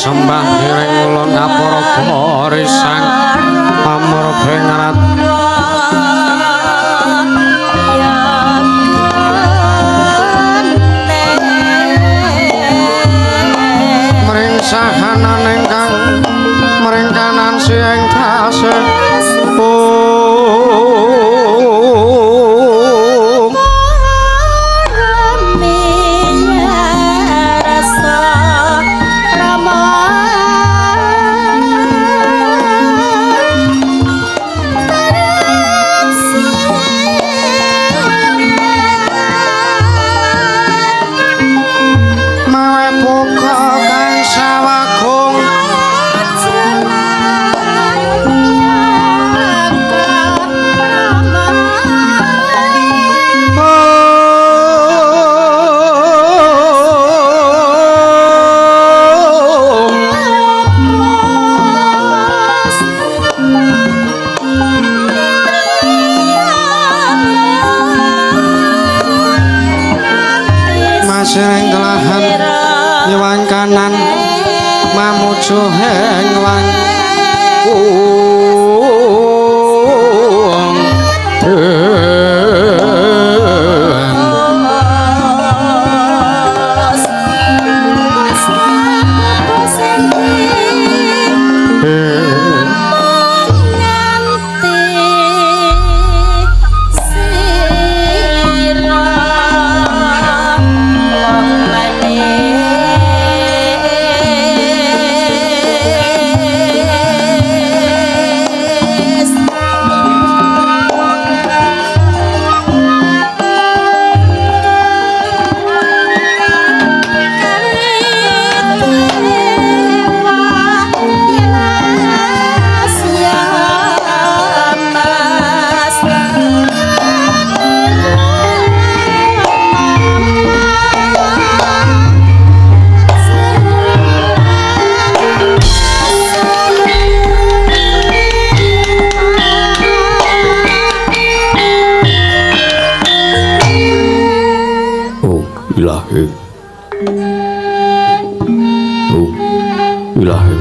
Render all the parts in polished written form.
sembah miring ulun ngapura gorisang pamur bengarat mring sahanan ingkang mring kanan siing tasih sering telahan nyewang kanan mamuju hengwang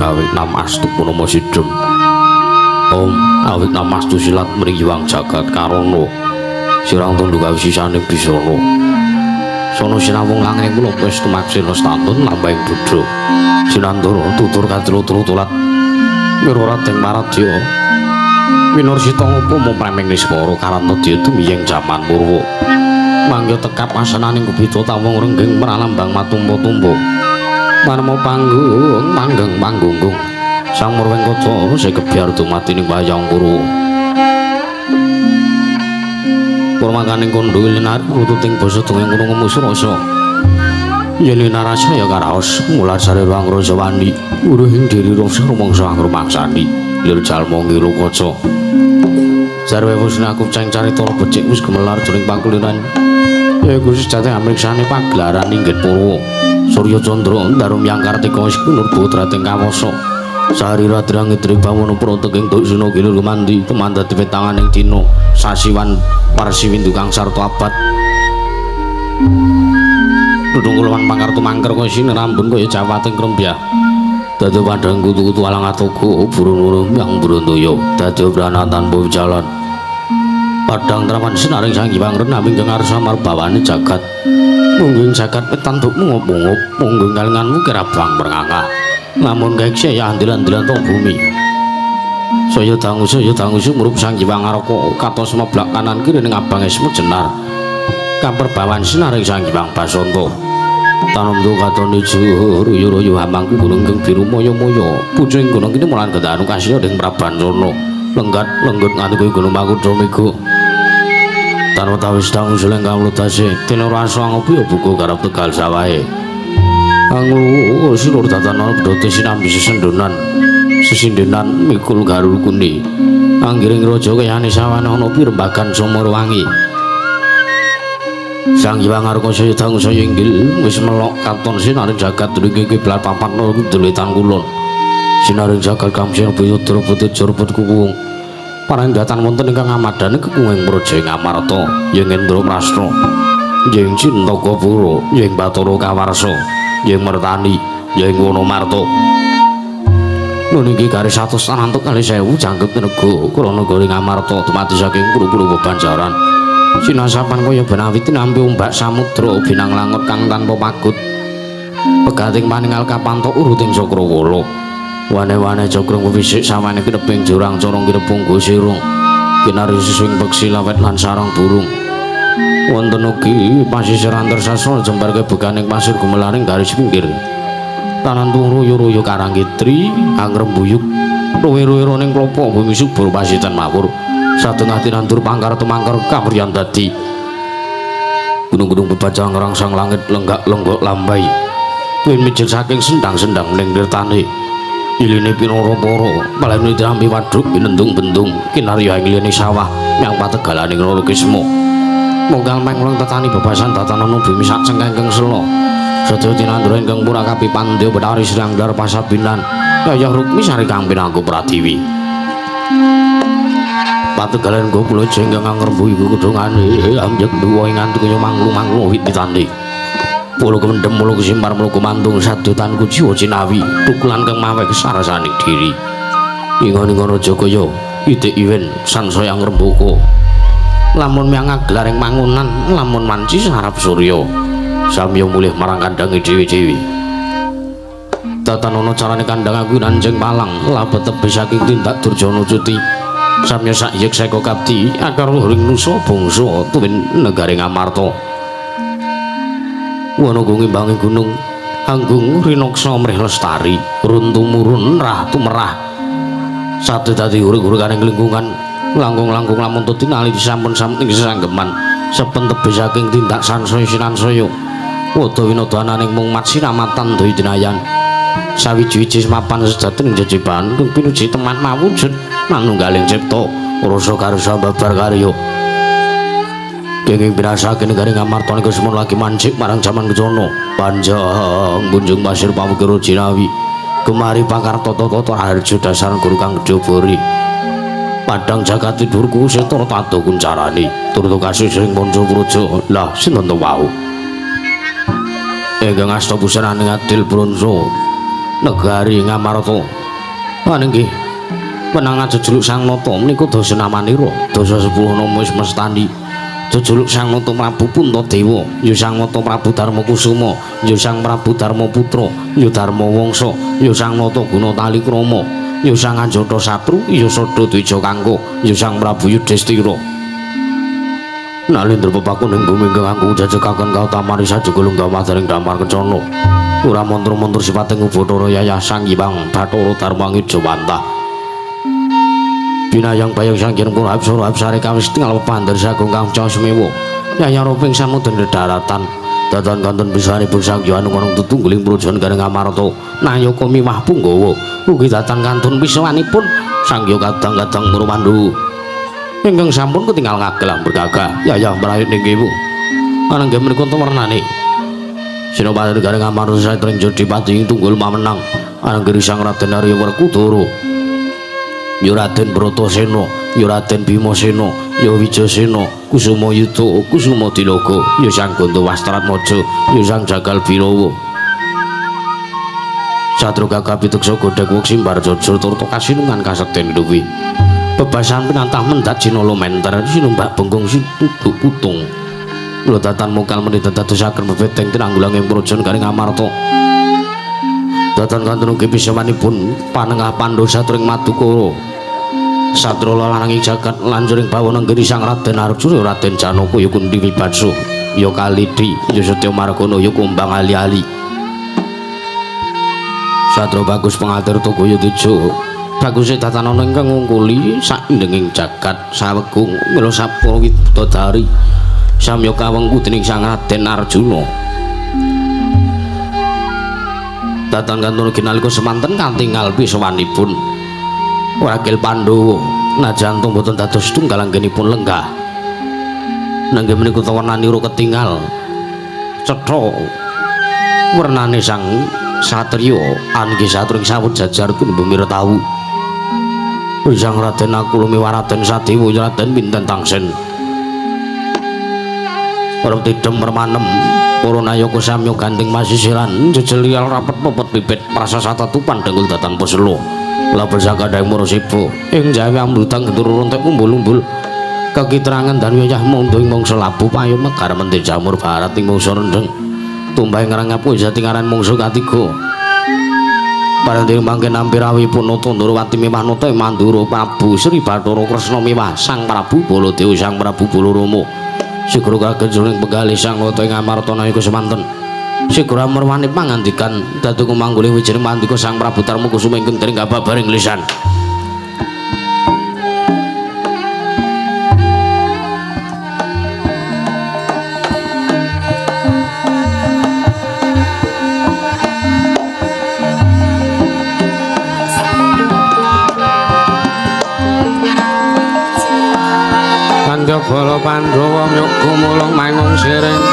awit namastu punama sidhem Om awit namastu silat mriwang jagat karono sirang tunduk kawisisane bisana sono sinawung langing kula wis tumaksir stantun lambahing Buddha sinandara tutur katru-tulat mirurat ing maradya winarsita ngapa mumpreming nismara karantadya dumiyeng jaman purwa mangga tekap asananing kubita tawung renggeng pralambang matumpa-tumpa manemu panggung manggeng panggunggung sang murweng kaca sing kebyar dumatining wayang purwa purmakaning kandha linar nututing basa dongeng kuno ngemus rasa yen linarasa ya karaos mular sare ruang raja wani uruhing diri rasa rumangsa angrumaksani lir jalma ngira kaca sarwe wusna kucing carita becik wis gemelar jroning pangkulinan ya Gusti jate amriksane pagelaran inggit purwa Surya Candra ndarum yang kartika wis kunur putra teng kawasa sarira drang-drang bawana pranta ing dusina gilir kemandi teman dadi wetanganing dina sasiwan parsiwindu kang sarta abad Dudung kulawan pangkartu mangker kaya sinirambun kaya jawating krembyah dadi padhang kutu-kutu alang atogo burung-burung yang burundaya dadi brana tanpa jalan padhang trapan sinaring Sang Hyang Renaming ngarsa marbawani jagat mungging jagat petanduk ngup-ngup mungging kalinganmu kirabang merangangah namun kaikse ya andilan-andilan tong bumi saya dangu murup Sang Hyang Araka katos meblak kanan kiri ning abang esmu jenar kaperbawan sinaring Sang Hyang Basanta tanom do katon ijo ruyu-ruyu hamangku gunung kang biru moyo-moyo pucing gunung kini mulan kendanu kasih ning Prabansono lenggat nganti kowe gunung Makutha mega tanpa tawis dangu suleng kamlutase tino rasa ngopi buku karep tegal sawahe anglu sinur tatana bedote sinambi sesindenan mikul garul kundi anggiring raja kayane sawane ana pirembagan Somor Wangi Sang Hyang Araka saya dangu saya inggil wis melok katon sinaring jagat dugi kiblat papan kidul kulon sinaring jagat kamsir buyudra putih jurbut kukuung parandatan wonten ingkang amadane kekuwing praja ing Amarta ing Indra Prasna ing Cintaka Pura ing Bathara Kawarsa ing Mertani Ya ing ngono Marta. Nuniki garis 100 antuk kali 1000 jangkep nego krana goring Amarta dumadi saking puru-puru bebanjaran. Sinasapan kaya benawi tinampi ombak samudra binang langut kang tanpa pagut. Pegating paningal kapantok uruting Cakrawala. Wane-wane Cakra wisik sawane kineping jurang corong kinepung gosirung. Kinari siswing peksi lawet lan sarang burung. Wonten ugi pasisir antarsastra jembar kebeganing pasir gumelaring garis pinggir. Tanantung royo-royo Karanggitri angrembuyuk ruwe-ruwe roning klopo bumi subur pasitan mawur satengah tinandur pangkar temangkar kamriyan dadi gunung-gunung bebajang rangsang langit lenggak-lenggok lambai win mijil saking sendang-sendang ning nirtane iline pinara-para palene dirambi wadhuk pinendung-bendung kinarya ing liyane sawah nyang pategalaning Rara Kisma monggal menglong tetani bebasan datanana bumi sak cengkenging sela sedaya tinandura ingkang murakapi pandya Betari Sranggar Pasabinan Yayah Rukmi sari kang pinangku Pratiwi pategalan go kula jenggang ngrembu iku kedungane amjek duwa ing antuk kaya manglu-manglu wit-witane pulo kemendem mulo kesimpar mulo kumantung sadutanku jiwa cinawi tukulan kang mawe kesarasaning diri ingon-ingon Rajakaya itik iwen sansaya ngrembuka lamun miang aglaring mangunan lamun manci sarap surya samya mulih marang kandange dhewe-dhewe tatanono carane kandhang aku nanjeng palang labet tebih saking tindak Durjana Cuti samya sakyek seka kapti akar luhuring nusa bangsa tuwin negaring Amarta wana ngimbanging gunung anggung rinoksa mrih lestari runtumurun rah tumerah sate dadi urip-urikaning lingkungan langkung-langkung lamun tinali disampun samping sesanggeman sepen tebih saking tindak sansaya sinansaya wada winodananing mung mat siramatan daya dinayan sawiji-wiji mapan sejateng jejeban kang pinuji teman mawujud manunggaling cipta rasa karsa babar karya kenging pirasake negaring Amarta nika semono lagi mancik marang jaman kecana panjang kunjung pasir pamukira Jinawi kemari pakar tata-tata harjo dasar guru kang gedhe bori padang jagat tidurku setor tato kuncarane turut kasih sing ponco praja lah sinten wau ingkang asta busananing adil bronso negari Ngamarta panenggih menang jejuluk Sang Nata menika dasa namanira dasa 10 nama wis mestani jejuluk Sang Nata Prabu Puntadewa ya Sang Nata Prabu Darma Kusuma ya Sang Prabu Darma Putra ya Darma Wangsa ya Sang Nata Gunatali Krama ya Sang Anjata Satru ya Sada Dwija Kangka ya Sang Prabu Yudhistira nalindra pepakuning bumi ingkang anggung jajekaken kautamani sajegulung gawadaring damar kencana ora montor-montor sipating Ubathara Yayah Sang Hyang Bathara Darmangijawantah binayang bayang sangkir pura absara absare kawis tinggal pandher sagung kang Casmewa Yayah Roping samudyan daratan datan kanten bisanipun Sang Hyang Anung tutungguling projan gareng Amarta nayaka miwah Punggawa ugi datan kantun wiswanipun Sang Hyang kadang-kadang Muramandu ingkang sampun ketinggal ngagelang bergagah Yayah merayut ning ibu anangga menika temernane Sinopati gareng Amarta satring Jodipati tunggul mamenang ananggiri Sang Raden Arya Werkudara ya Raden Bratasena ya Raden Bimasena ya Wijasena Kusuma Yuda Kusuma Dilaga ya Sang Gandawastratmaja ya Sang Jagal Birawa Satru gagah pituksa godhek weksim barjajur turta kasinungan kasekten duwi bebasan pinantah mendat Jinala menter sinumbak bengkong situduk putung lodatan mungkal menit dadosaken bebeteng tinanggulanging projon garing Amarta datan kantun ugi pisawanipun panengah Pandhawa satring Madukara satra lananging jagat lanjuring bawana nggeni Sang Raden Arjuna Raden Janaka ya Kunti Wibatsa ya Kalidi ya Setya Margana ya Kumbang Ali-ali satra bagus pengatur Togoyo Tejo baguse tatanana ingkang ngungkuli saindenging jagat sawegung mila sapara widodari samya kawengku dening Sang Raden Arjuna datan kantun ginalika semanten katingal pisawanipun wakil Pandhawa najantung boten dados tunggal anggenipun lenggah nangge menika warnanira ketingal cetha wernane Sang satriya anggih satring sawut jajar pun bumirtawu Sang Raden Akulumi Waraden Sadewa Raden Pinten Tangsen para tidhem permanem Koronayaka samya gandeng masisiran jejelial rapet pepet pipit prasasata tupan dengkul datan poselo label sakadang murasibo ing jawe amrutang gentur rontek umbul-umbul kekiterangan dan wiyah mondo ing mangsa labu payu mekar mentir jamur barat ing mangsa rendeng tumbah ngrangap kuwi jatingaran mangsa katiga parenting mangke nampi rawi punata Ndrawati miwah nata Mandura Prabu Sri Bathara Kresna miwah Sang Prabu Baladewa Sang Prabu Balarama Sigro kaget jroning penggalih sang nata ing amartana iku semanten. Sigro amarwani pangandikan dadi kumanggulih wijining pandika Sang Prabu Tarma Kusuma ingkang dereng kababaring lisan. Bala Pandhawa nyoga mulung mangung sireng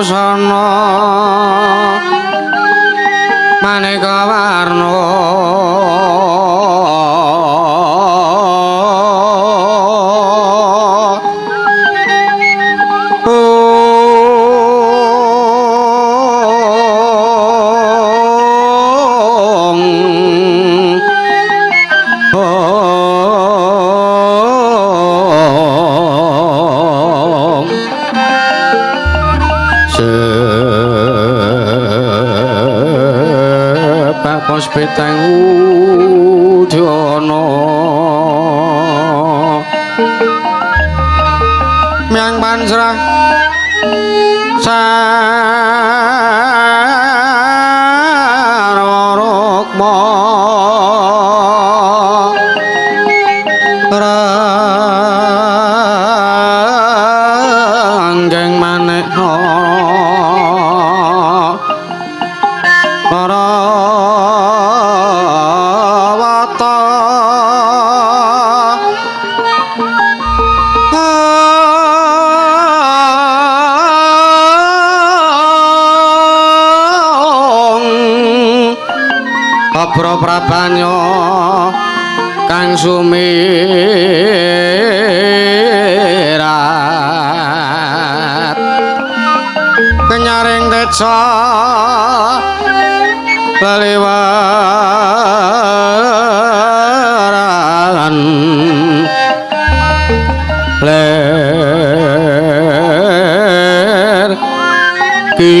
sana maneka warna Pos petang udana miang pansrah sarwarukma ranggeng manekna para Prabanya kang sumirat kenyaring teca laliwaran ler ki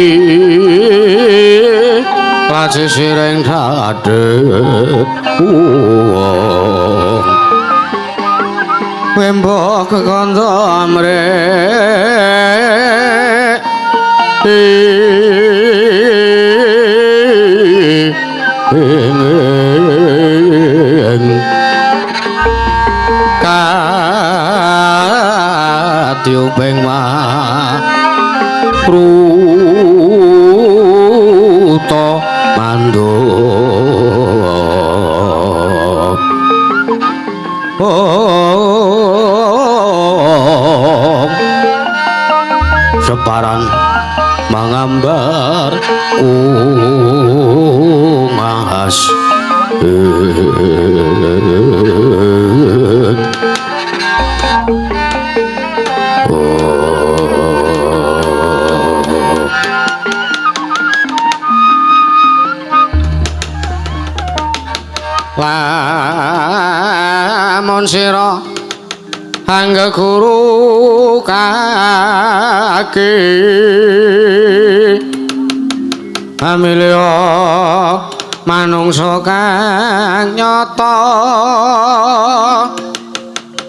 Laci sireng dadek wembok kekanda amrek katiupeng mahruta separan mangambar ungas lamun sira angga guru kaki amilya manungsa kang nyata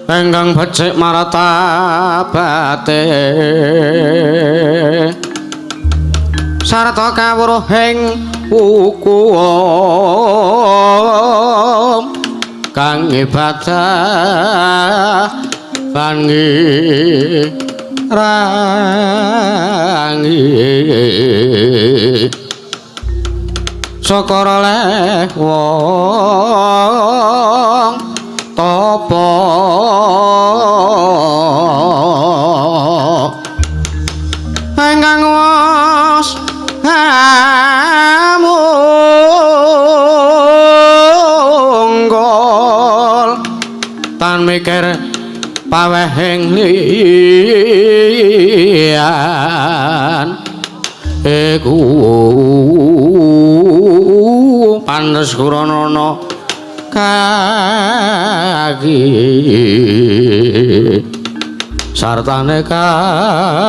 enggang becik martabate sarta kawruh ing hukum kang ibadah pangi rangi saka leh wong tapa engkang wos amunggol tan mikir pawehing liyan iku pantes kuranana kaki sartane kawruhana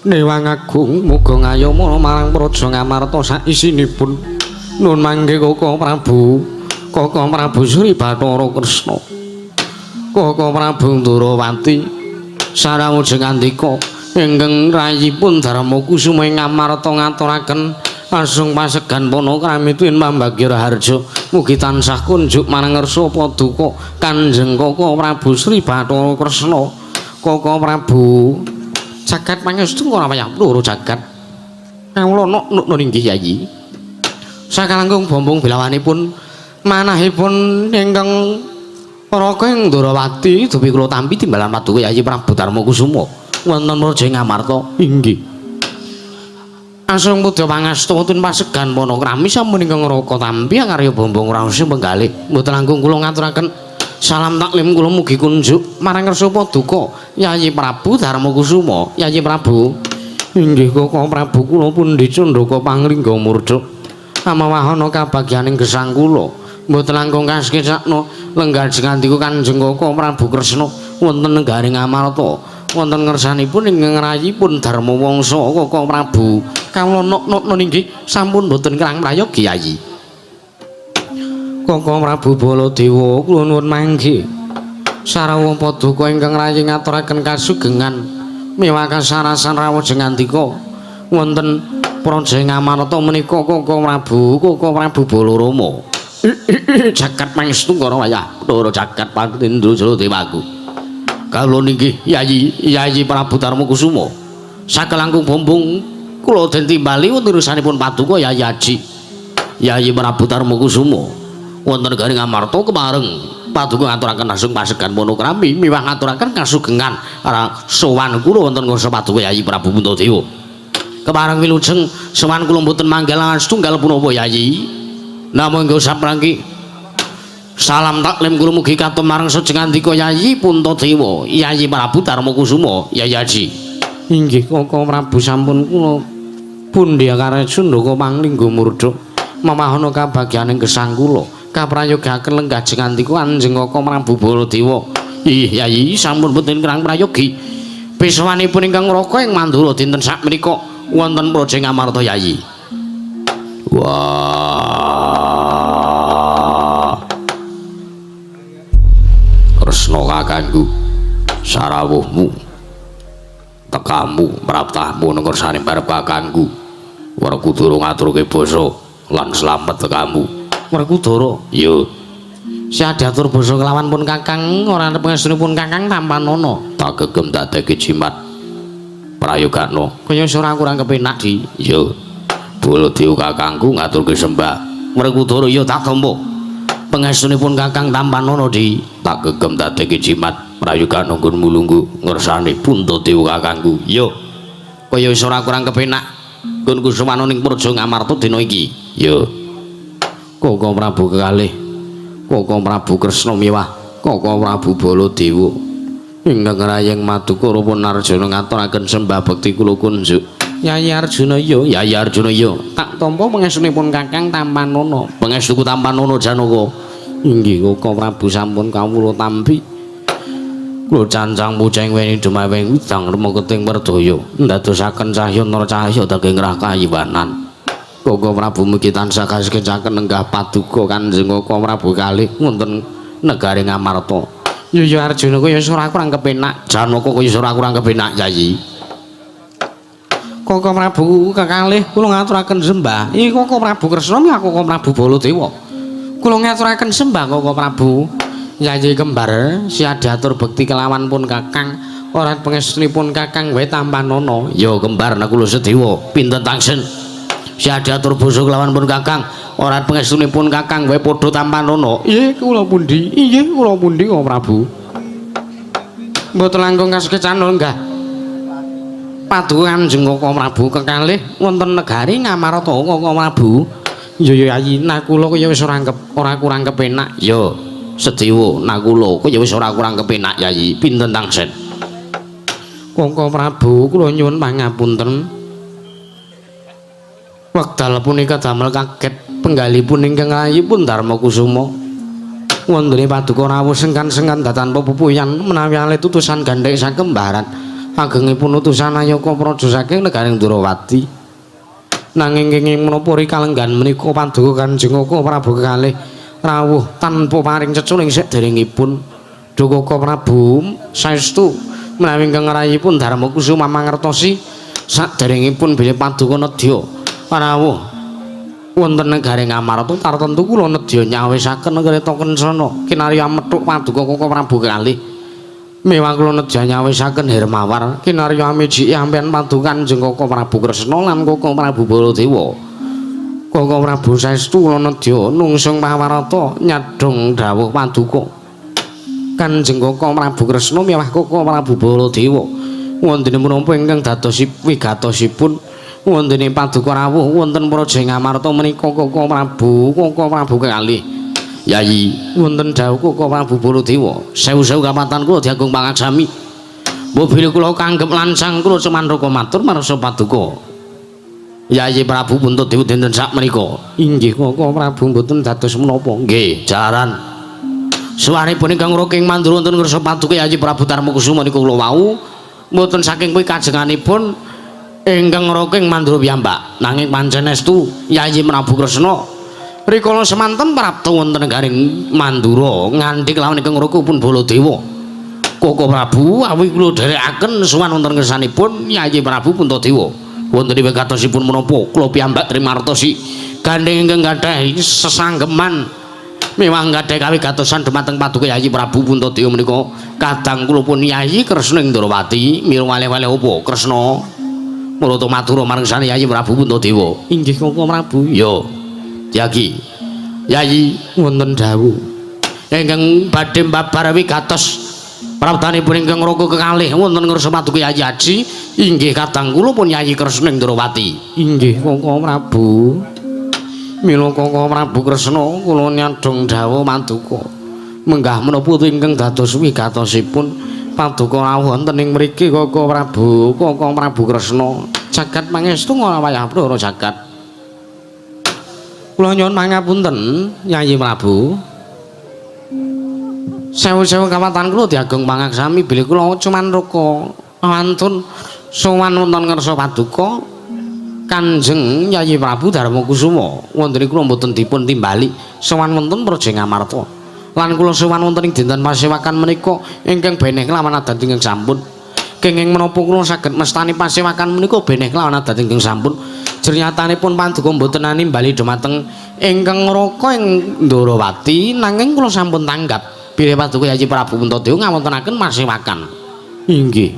Dewang Agung muga ngayomana marang praja Ngamarta sak isinipun nun mangke Koko Prabu Sri Bathara Kresna Koko Prabu Ndrawati sareng ujeng andika ingkang rayipun Darma Kusuma ing Ngamarta ngaturaken asung pasegan panakrami tuwin pambagya harja mugi tansah kunjuk marang ngarsa paduka Kanjeng Kaka Prabu Sri Bathara Kresna Kaka Prabu jagat pangestu ora wayah loro jagat kawula nuk inggih Yayi sakalangkung bombong bilawanipun manahipun ingkang Raka ing Ndarawati dupi kula tampi timbalan paduka Yayi Prabu Darma Kusuma wonten Praja Ngamarta inggih asung pudha pangastu wonten pasegan panakrami sampun ingkang Raka tampi karya bombong raos penggalih mboten langkung kula ngaturaken salam taklim kula mugi kunjuk marang ngarsa paduka Yayi Prabu Darma Kusuma Yayi Prabu inggih Kaka Prabu kula pundi candhaka panglingga murda amawahana kabagyaning gesang kula mboten langkung kaskesakna lenggajeng Kanjeng Kaka Prabu Kresna wonten negaring Amarta wonten ngersanipun ingkang rayipun Darma Wangsa Kaka Prabu kawula nok inggih sampun mboten kirang prayogi Yayi Kaka Prabu Baladewa kula nuwun mangke sarwa paduka ingkang rayi ngaturaken kasugengan miwah kasarasan rawuh jengandika wonten Praja Ngamarta menika Kaka Prabu Balarama jagat pangestu karo wayah loro jagat Patindra Jaladewaku kawula nggih Yayi Prabu Darma Kusuma sakelangkung bombong kula den timbali wonten rusanipun paduka Yayi Aji Yayi Prabu Darma Kusuma wonten garing Amarta kemareng paduka ngaturaken asung pasegan panakrami miwah ngaturaken kasugengan sowan kula wonten ngarsa paduka Yayi Prabu Puntadewa kemareng wilujeng sowan kula mboten manggal setunggal punapa Yayi namung saprangki salam taklim kula mugi katon marang sajengandika Yayi Puntadewa Yayi Prabu Darma Kusuma Yayi Aji inggih Kaka Prabu sampun kula pundi kareja ndaka panglingga murda mamahana kabagyaning gesang kula kaprayogaken lenggajengandika Kanjeng Kaka Prabu Baladewa Yayi sampun boten kirang prayogi besawanipun ingkang Raka ing Mandura dinten sakmenika wonten Praja Ngamarta Yayi wah Kresna kakangku sarawuhmu tekamu praptahmu nang kersane barep kakangku Werkudara ngaturke basa lan slamet tekamu Werkudara yo siadatur basa kelawan pun kakang ora pangestunipun kakang Tampanana tak gegem dadeke jimat prayogakna kaya ora kurang kepenak di yo Baladewa kakangku ngaturke sembah Werkudara ya tak tampa pangestunipun kakang Tampanana di tak gegem dadeke jimat prayogakna nggon mulunggu ngersane Puntadewa kakangku yo kaya wis ora kurang kepenak nggon kusumana ning Praja Ngamarta dina iki yo Kaka Prabu kekalih Kaka Prabu Kresna miwah Kaka Prabu Baladewa ingkang rayeng Madukara pun Arjuna ngaturaken sembah bekti kula kunjuk Yayi Arjuna ya tak tampa pangestunipun kakang Tampanana pangestuku Tampanana Janaka inggih Kaka Prabu sampun kawula tampi kula cancang puceng weni dumawing widang remeketing merdaya ndadosaken cahya nara cahya daging rah kayiwanan Kaka Prabu mugi tansah kaskecaken nenggah paduka Kanjeng Kaka Prabu kalih wonten negari Ngamarta ya Arjuna kaya ora kurang kepenak Janaka kaya ora kurang kepenak Yayi Kaka Prabu kekalih kula ngaturaken sembah iki Kaka Prabu Kresna miwah Kaka Prabu Baladewa kula ngaturaken sembah Kaka Prabu Yayi kembar siadatur bekti kelawan pun kakang ora pangestunipun kakang wae Tampanana ya kembar nek kula sedewa pinten tangsen siadatur basa kelawan pun kakang ora pangestunipun kakang wae padha Tampanana inggih kula pundi Kaka Prabu mboten langkung kaskecan lenggah paduka Kanjeng Kaka Prabu kekalih wonten negari Ngamarta Kaka Prabu ya Yayi nak kula kaya wis ora kurang kepenak ya sedewa nak kula kaya wis ora kurang kepenak Yayi pinten tangsen Kaka Prabu kula nyuwun pangapunten wekdal punika damel kaget penggalipun ingkang rayipun Darma Kusuma wondene paduka rawuh sengkan-sengkan datanpa pupuyan menawi alih tutusan gandheng sakembaran agengipun utusan Ayaka Praja saking negaring Ndarawati nanging kenging menapa rikalenggan menika paduka Kanjeng Kaka Prabu kekalih rawuh tanpa paring ceculing saderengipun Kaka Prabu saestu menawi ingkang rayipun Darma Kusuma mangertosi saderengipun bilih paduka nedya rawuh wonten negaring Amarta tartemtu kula nedya nyawisaken Kreta Kencana kinarya methuk paduka Koko Prabu kalih mewah kula nedya nyawisaken Hermawar kinarya mijiki ampeyan padukan Kanjeng Koko Prabu Kresna lan Koko Prabu Baladewa Koko Prabu saestu kula nedya nungsung pawarta nyadhong dawuh paduka Kanjeng Koko Prabu Kresna mewah Koko Prabu Baladewa wonten menapa ingkang dados wigatosipun wonten paduka rawuh wonten Praja Ngamarta menika Koko Prabu kalih Yayi wonten dawuh Koko Prabu Baladewa sewu-sewu kapatan kula diagung pangaksami mobil kula kanggep lancang kula cemandhaka matur marsa paduka Yayi Prabu Puntadewa dinten sak menika inggih Koko Prabu mboten dados menapa nggih jalaran suwanipun ingkang Raking Mandura wonten ngarsa paduka Yayi Prabu Darmakusuma niku kula wau mboten saking kuwi kajenganipun ingkang Raking Mandura piyambak nanging pancen estu Yayi Prabu Kresna rikala semanten prapta wonten negaring Mandura nganthi kelawan ingkang Rakupun Baladewa Koko Prabu awi kula dherekaken sowan wonten kersanipun Yayi Prabu Puntadewa wonten wigatosipun menapa kula piyambak trimartosi gandeng ingkang gadhah sesanggeman mewah gadhah kawigatosan dhumateng paduka Yayi Prabu Puntadewa menika kadang kula pun Yayi Kresna ing Ndrawati mira waleh-waleh apa Kresna Marata matur marang sane Yayi Prabu Puntadewa. Inggih Koko Prabu. Ya. Yagi. Yayi wonten dawuh. Ingkang badhe mbabar wigatos prabdanipun ingkang Raka kekalih wonten ngarsa paduka Yayi Aji. Inggih kadang kula pun Yayi Kresna ing Ndrawati. Inggih Koko Prabu. Mila Koko Prabu Kresna kula nyadhong dawuh maduka. Menggah menapa ingkang dados wigatosipun paduka rawuh wonten ing mriki Koko Prabu Kresna jagat pangestu ora wayah pra jagat kula nyuwun pangapunten Yayi Prabu sewu-sewu kawatan kula diagung pangaksami bilih kula cumandhaka wantun sowan wonten ngarsa paduka Kanjeng Yayi Prabu Darmakusuma wonten kula mboten dipun timbali sowan wonten Praja Ngamarta lan kula sowan wonten ing dinten pasewakan menika ingkang beneh kelawan adat ingkang sampun kenging menapa kula saged mestani pasewakan menika beneh kelawan adat ingkang sampun jernyatanipun paduka mboten nimbali dhumateng ingkang Raka ing Ndrawati nanging kula sampun tanggap bilih paduka Yayi Prabu Puntadewa ngawontenaken pasewakan inggih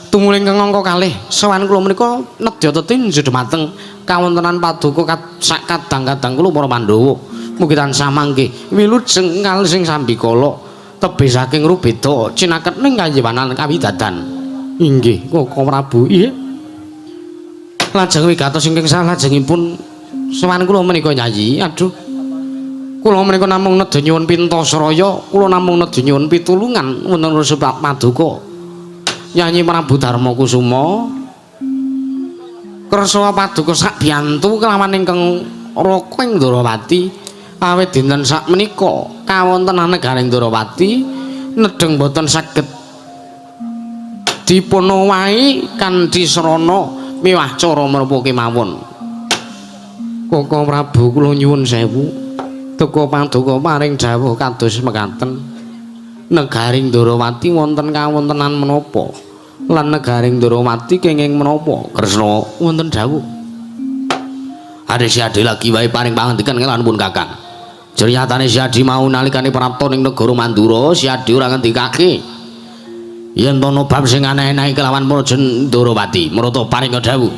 tumuli ingkang angka kalih sowan kula menika nedya tetinju dhumateng kawontenan paduka sak kadang-kadang kula para Pandhawa mugi tansah mangke wilujeng kalih sing sambikala tebih saking rubeda cinaket ning kayiwanan kawidadan inggih Koko Prabu nggih lajeng wigatos ingkang salajengipun sowan kula menika Yayi aduh kula menika namung nedya nyuwun pintasraya kula namung nedya nyuwun pitulungan wonten ngarsa paduka Yayi Prabu Darmakusuma kersa paduka sak biyantu kelawan ingkang Raka ing Ndrawati awit dinten sak menika kawontenan negaring Ndrawati nedheng boten saged dipun owahi kanthi srana miwah cara menapa kemawon Koko Prabu kula nyuwun sewu teka paduka paring dawuh kados mekaten negaring Ndrawati wonten kawontenan menapa lan negaring Ndrawati kenging menapa Kresna wonten dawuh Ade Siadi lagi wae paring pangandikan kelan pun Kakang Jernatane Siadi mau nalikane prapta ning negara Mandura Siadi ora ngendikake yen ana bab sing aneh-aneh kelawan Praja Ndrawati marata paring dawuh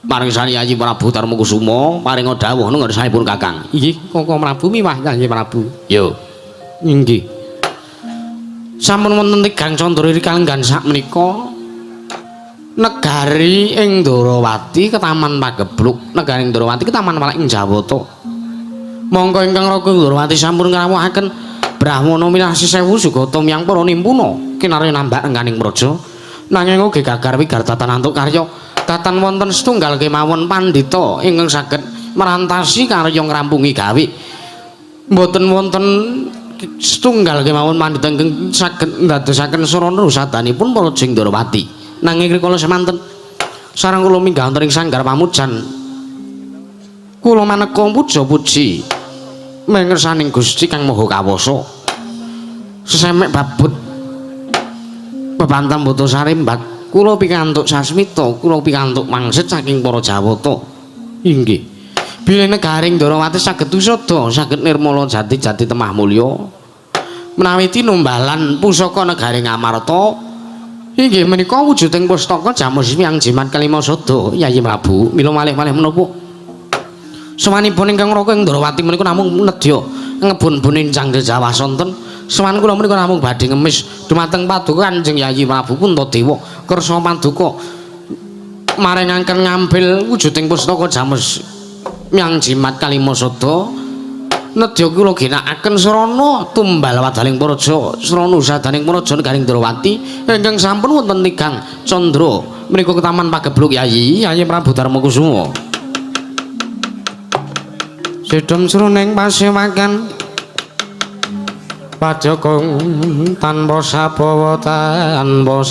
paring sani Yayi Prabu Darmakusuma paring dawuh nang ngarsanipun Kakang inggih Koko Prabu miwah Yayi Prabu yo inggih sampun wonten tigang candra kalenggan sak menika negari ing Ndrawati ketaman pagebluk negari Ndrawati ketaman malih ing Jawata monggo ingkang Raka Ndrawati sampun ngrawuhaken Brahmana milasi sewu Sugata miyang para nimpuna kinarya nambah engganing praja nanging ugi gagar wigartatan antuk karya datan wonten setunggal kemawon pandhita ingkang saged merantasi karya ngrampungi gawe mboten wonten setunggal kemawon pandhita ingkang saged ndadosaken sarana rusadanipun Praja Ndrawati nanging rikala semanten sareng kula minggah wonten ing sanggar pamujan kula maneka puja-puji mengersaning Gusti Kang Maha Kawasa sesemek babut bebantam boto sarimbat kula pikantuk sasmita kula pikantuk mangsit saking para Jawata inggih bilih negaring Ndrawati saged usada saged nirmala jati-jati temah mulya menawi tinumbalan pusaka negaring Amarta inggih menika wujuding pustaka Jamus Miang Jimat Kalima Sada Yayi Prabu mila malih-malih menapa sawanipun ingkang raka ing Ndrawati menika namung nedya ngebun-bun enjang Jawa sonten sawan kula menika namung badhe ngemis dumateng paduka Kanjeng Yayi Prabu Puntadewa kersa paduka maringaken ngambil wujuding pustaka Jamus Miang Jimat Kalima Sada nedya kula ginakaken srana tumbal wadaling praja srana usadaning praja negaring Ndrawati ingkang sampun wonten tigang candra menika ketaman pagebluk Yayi Prabu Darmakusuma sedhem sruning pasewakan pajokong tanpa sabawa tanpa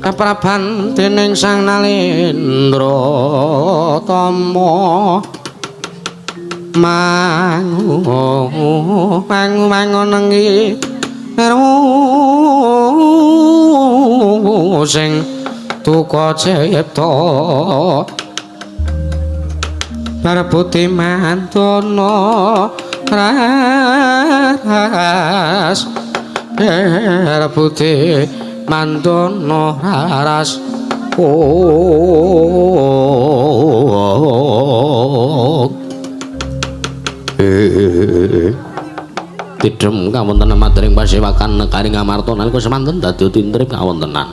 kapraban dening Sang Nalendra Tama mangunengi sing tuka cipta Parputi Mantana ras Parputi Mantana ras Tidhem kawontenan madring pasewakan negaring Amarta nalika semanten dadi tintrip kawontenan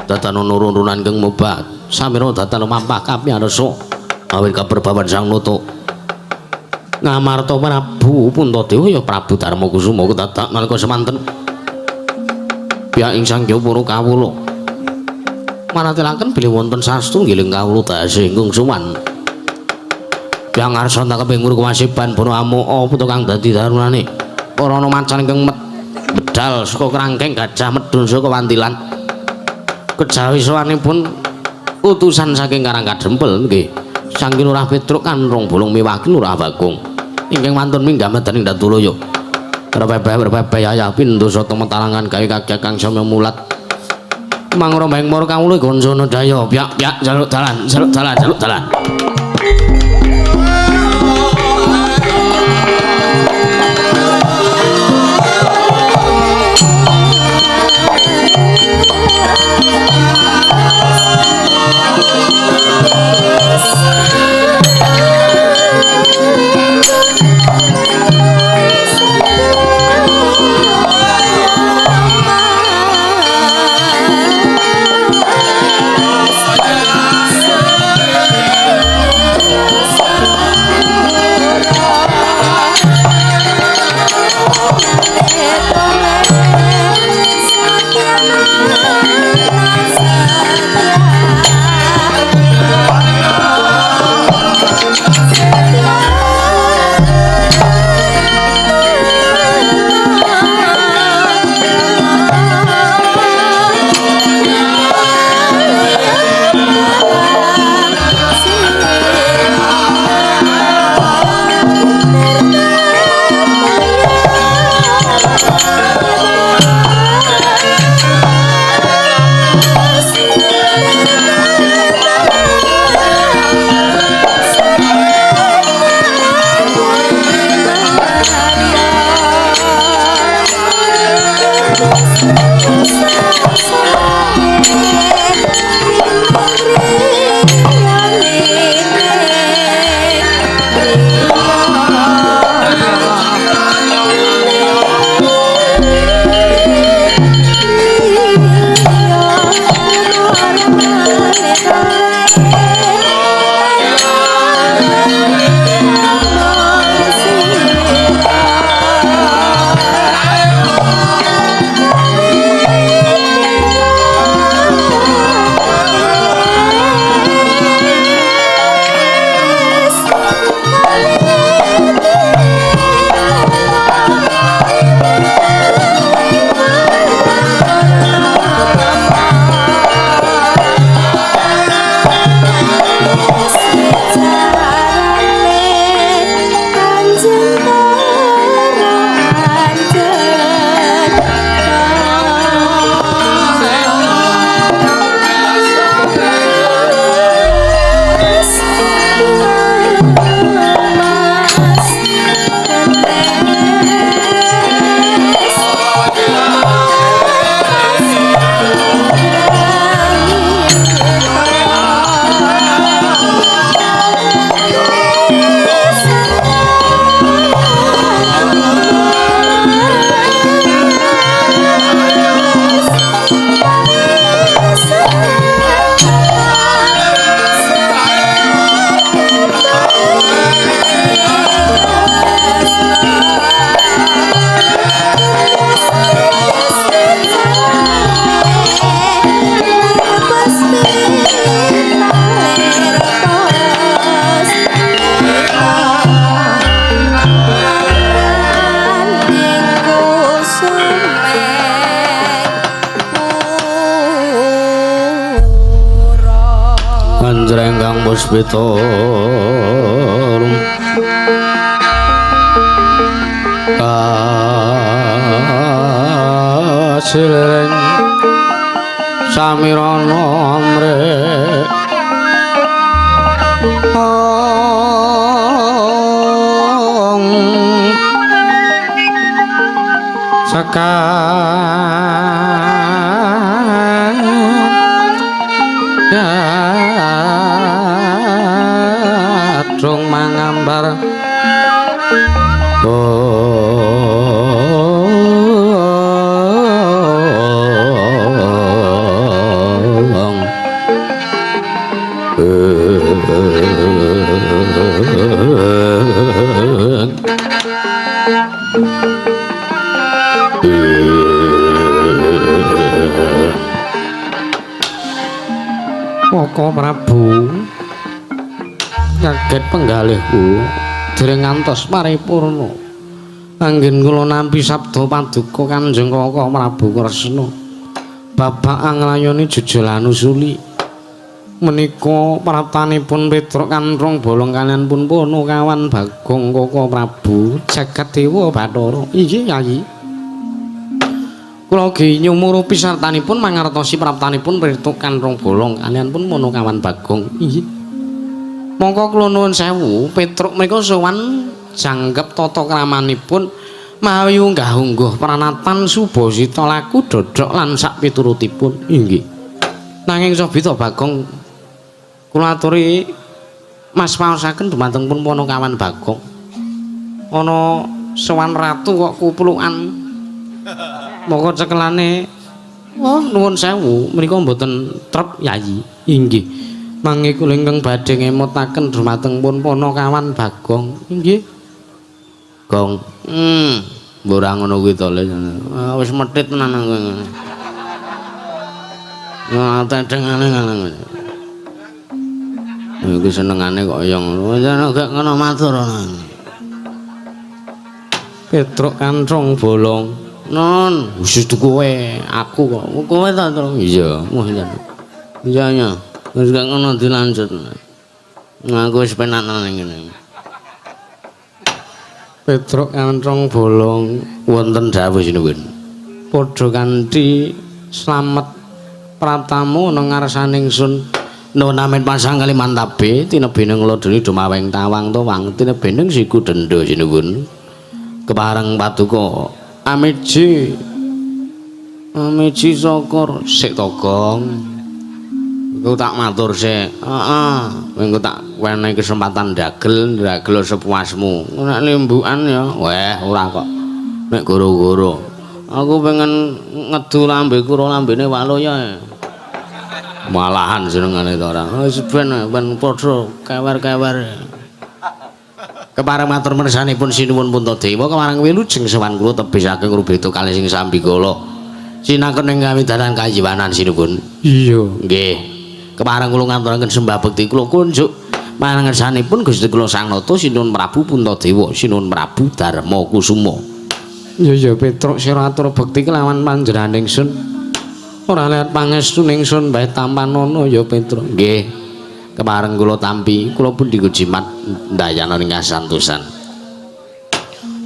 dadana nurun-nurunan kang mobat samira dadana mampah kapiyarsa awit kaperbawan Sang Nata Ngamarta Prabu Puntadewa ya Prabu Darmakusuma kedadak nalika semanten piyak ing Sangyapura kawula maratelaken bilih wonten sastunggiling kawula tasih ingkang suwan piyang ngarsa keping kewasiban bono amoha putra kang dadi darunane para ana macan ingkang medal saka krangkeng gajah medun saka wantilan kejawi sawanipun utusan saking Karang Kadempel nggih Sang Lurah Petruk Kanrong Bolong Miwaki Lurah Bagong ingkang mantun minggah medaning Datulaya repepeh ayah pindosa temetalangan gawe kagyak kang samya mulat mangrombeng para kawula Gansana Daya pyak jaluk dalan puspita kasileng samirana amrih kadung mangambar Koko Prabu kaget penggalihku dereng ngantos paripurna anggen kula nampi sabda paduka Kanjeng Koko Prabu Kresna bapak anglayoni jejelan usuli menika praptanipun Petruk Kanthong Bolong kaliyan pun Pono kawan Bagong Koko Prabu jagat dewa Bathara inggih Yayi kula gi nyumurupi sartanipun mangertosi praptanipun Petruk Kanthong Bolong kaliyan pun Pono kawan Bagong inggih mongko kula nuwun sewu Petruk menika sowan janggep tata kramanipun mawi unggah-ungguh pranatan Subasita laku dodok lan sak piturutipun inggih nanging Sobita Bagong kula aturi Mas paosaken dumateng pun Pono kawan Bagong ana sowan ratu kok kuplukan moko cekelane oh nuwun sewu menika mboten trep Yayi inggih mangke kula ingkang badhe ngemutaken dumateng pun Pono kawan Bagong inggih Gong ora ngono kuwi to wis metit tenan kowe ya tedengane ngono iki senengane kok ya ngono gak ngono matur Petruk Kanthong Bolong Non, wis kowe, aku kok. Kowe ta to? Iya, mohon. Iya. Wis gak ngono dilanjut. Ngaku wis penak nang ngene. Petruk Kanthong Bolong wonten dawuh sinuwun. Padha kanthi slamet pratamu nang ngarsaning sun nuwun amin pasang kali mantabe tinebene nglodoni dumaweng tawang towang tinebene siku denda sinuwun. Kepareng paduka Ameji Sokor sik to Gong. Iku tak matur sik. Heeh, engko tak wenehi kesempatan dagel sepuasmu. Nek lembukan ya, weh ora kok. Nek goro-goro. Aku pengen ngedu lambeku ora lambene waloya. Malahan jenengane to ora. Wis ben padha kewer-kewer. Kepareng matur mersanipun sinuwun Puntadewa kemarang wilujeng sowan kula tebih saking Rubeta kalih sing sambikala. Sinaken ing kamidanan kajiwanan sinuwun. Iya, nggih. Kepareng kula ngaturaken sembah bekti kula kunjuk marang ngersanipun Gusti kula Sang Nata Sinuwun Prabu Puntadewa, Sinuwun Prabu Darma Kusuma. Iya Petruk sira atur bekti kelawan panjenenganing sun. Ora lihat pangestuning sun bae tampanana ya Petruk. Nggih. Kemareng kula tampi kula pun jimat ndayana ing kasantosan.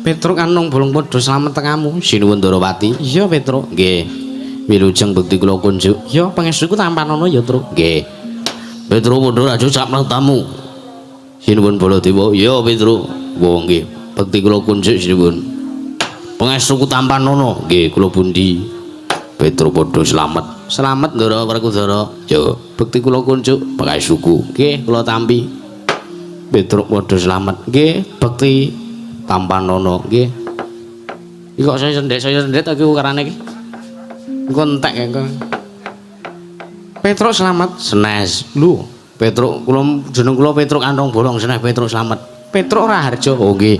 Petruk Kanthong Bolong padha slamet tekamu Sinuwun Darawati. Iya Petruk. Nggih. Wilujeng bekti kula kunjuk. Ya pangestuku tampanana ya Truk. Nggih. Petruk padha raja sapra tamu. Sinuwun Baladewa. Ya Petruk. Wo nggih. Bekti kula kunjuk sinuwun. Pangestuku tampanana. Nggih kula pundi. Petruk padha slamet. Slamet Ndara Werkudara. Ya, bekti kula kunjuk pakai suku. Nggih, kula tampi. Petruk padha slamet. Nggih, bekti tampanana. Nggih. Iki kok saya sendet iki ukarane iki. Engko entek engko. Petruk slamet senes. Lho, Petruk kula jeneng kula Petruk Kanthong Bolong senes Petruk slamet. Petruk Raharja. Oh nggih.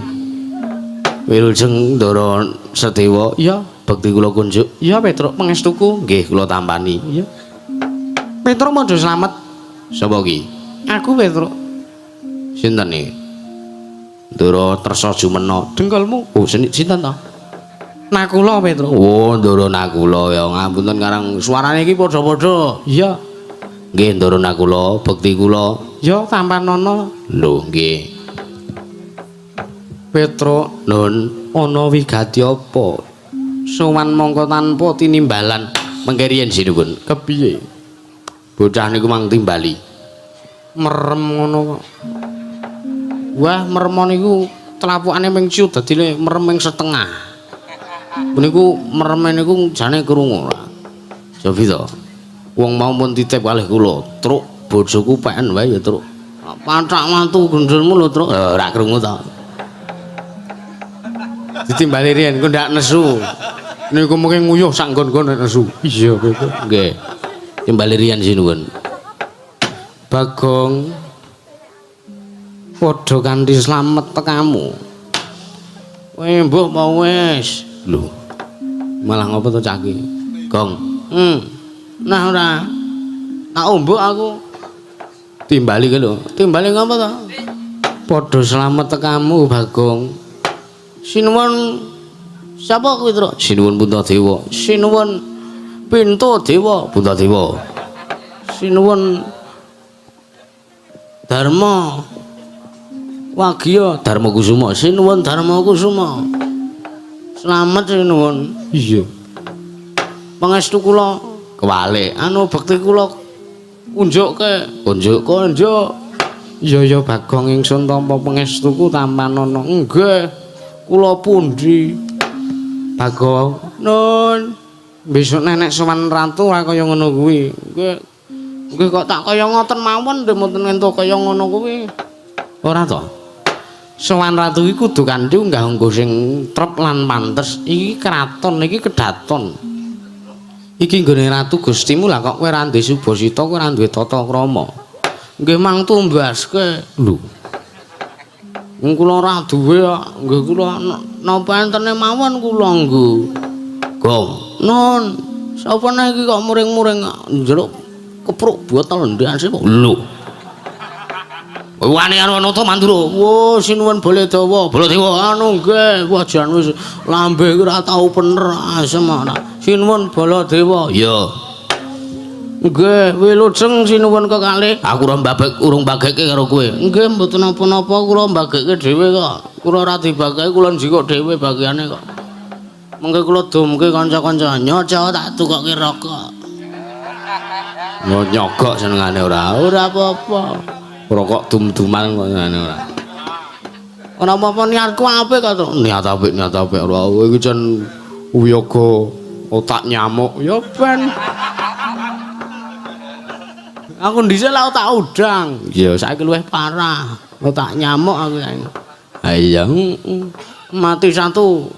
Wilujeng Ndara Sedewa. Iya. Bekti kula kunjuk. Iya Petruk pangestuku. Nggih kula tampani. Iya. Petruk padha slamet. Sapa ki? Aku Petruk. Sinten iki? Ndara Tersa Jumena. Dengkulmu. Oh sinten to? Nakula Petruk. Oh Ndara Nakula ya ngapunten karang suarane iki padha-padha. Iya. Nggih Ndara Nakula, bekti kula Ya Tampanana. Lho nggih. Petruk nun ana wigati apa? Sowan mongko tanpa tinimbalan mengke riyen sinuwun. Kepiye? Bocah niku mang timbali. Merem ngono kok. Wah, merem niku telapukane ping ciut dadi merem ping setengah. Niku merem niku jane krungu. Jovi to. Wong mau pun titip kalih kula, truk bojoku peken wae ya, truk. Pathak mantu gendulmu lho, truk. Ora krungu to. Ditimbali riyen engko ndak nesu. Niku mungkin nguyuh sak nggon-nggon nek nesu. Iya, betul. Nggih. Timbali riyen sinuwun. Bagong padha kanthi slamet tekamu. Kowe mbok apa wis? Lho. Malah ngopo to cah iki? Gong. Nah ora. Tak ombok aku. Timbali ki lho. Timbali ngopo to? Padha slamet tekamu, Bagong. Sinuwun sapa kuwi, Truk? Sinuwun Puntadewa. Sinuwun Pintadewa, Puntadewa. Sinuwun Dharma Wagya, Dharma Kusuma. Sinuwun Dharma Kusuma. Slamet sinuwun. Iya. Pangestu kula kewalik, anu bekti kula unjukke, unjuk. Iya Bagong ingsun tampa pangestuku Tampanana. Nggih. Kula pundi? Bagong. Nun. Besok nenek sowan ratu ora kaya ngono kuwi. Nggih kok tak kaya ngoten mawon mboten entuk kaya ngono kuwi. Ora to? Sowan ratu iki kudu kanthi unggah nggo sing trep lan pantes. Iki kraton, iki kedaton. Iki nggone ratu Gustimu lah kok kowe ra duwe Subasita, kowe ra duwe tata krama. Nggih mang tumbaske. Lho. Wong kula ora duwe kok. Nggih kula napa entene mawon kula nggo. Gong. Non. Sapa iki kok muring-muring njeruk kepruk botol ndase kok. Lho. Wani karo nata mandura. Wo sinuwun Baladewa, Baladewa anu nggih, wah jan wis lambe iki ora tau bener asem ana. Sinuwun Baladewa. Ya. Nggih, wilujeng sinuwun kekalih. Aku ora mbabek urung bagekke karo kowe. Nggih, mboten napa-napa kula mbagekke dhewe kok. Kula ora dibageki kula njikuk dhewe bagiane kok. Mengke kula dumke kanca-kanca nyoco tak tukokke rokok. Nyogok senengane ora apa-apa. Rokok dum-duman kok ngene ora. Ora apa-apa niatku apik kok, niat apik ora. Iki jan wiyaga otak nyamuk ya ben. Aku dhisik lah otak udang. Ya saiki luwih parah. Otak nyamuk aku saiki. Ha iya, mati satu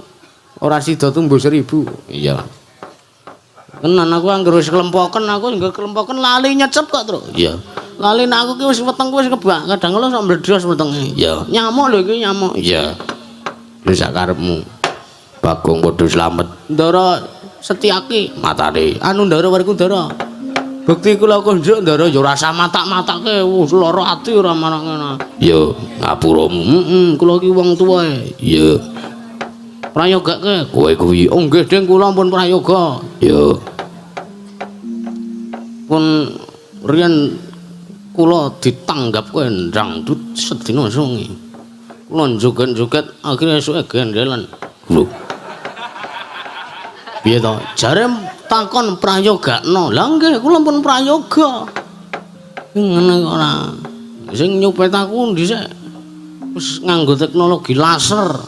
ora sida tumbuh 1000. Iya. Tenan aku anggere wis kelempoken aku nggih kelempoken lali nyecep kok, Truk. Iya. Lali nek aku ki wis wetengku wis kebak, kadang kala sak mbledhos wetenge. Iya. Nyamuk lho iki nyamuk. Iya. Wis sak karepmu. Bagong padha slamet. Ndara Setyaki matane. Anu ndara wariku ndara. Bekti kula konjuk ndara ya ora samatak-matake, wis lara ati ora marang ngene. Ya, ngapuramu. Kula ki wong tuwae. Ya. Prayogake kowe kuwi. Oh nggih, Ding, kula pun prayoga. Ya. Pun riyen kula ditanggap kowe ndangdut sedina sungi. Kula joget-joget akhire esuke gendelan. Lho. Piye to? Jare takon prayogakno. Lah nggih, kula pun prayoga. Ngene kok ora. Sing nyupet aku dhisik wis nganggo teknologi laser.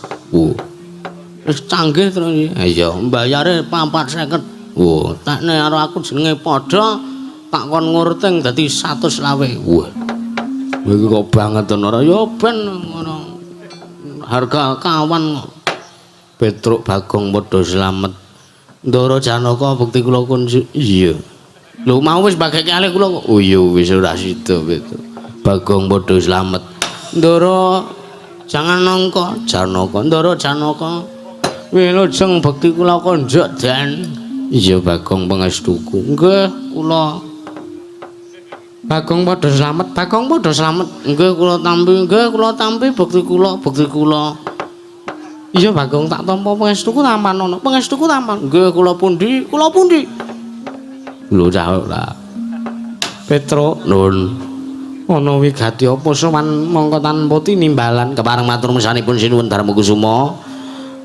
Wis canggih terus iki. Ha iya, mbayare 450. Tekne karo aku jenenge padha, tak kon ngurting dadi 120. Wah. Iki kok banget ora ya ben ngono. Harga kawan kok. Petruk Bagong padha slamet. Ndara Janaka bukti kula kunjuk. Iya. Lho mau wis bageke alih kula. Oh iya wis ora sida Petruk. Bagong padha slamet. Ndara jangan nangka Janaka, Ndara Janaka. Wilujeng bekti kula konjuk Den. Iya Bagong pangestuku. Nggih kula. Bagong padha slamet, Bagong padha slamet. Nggih kula tampi bekti kula. Iya Bagong tak tampa pangestuku Tampanana. Pangestuku Tampan. Nggih kula pundi? Lho cah ora. Petruk nun. ana wigati apa sowan mongko tanpa tinimbalan kepareng matur mesanipun sinuwun Darmakusuma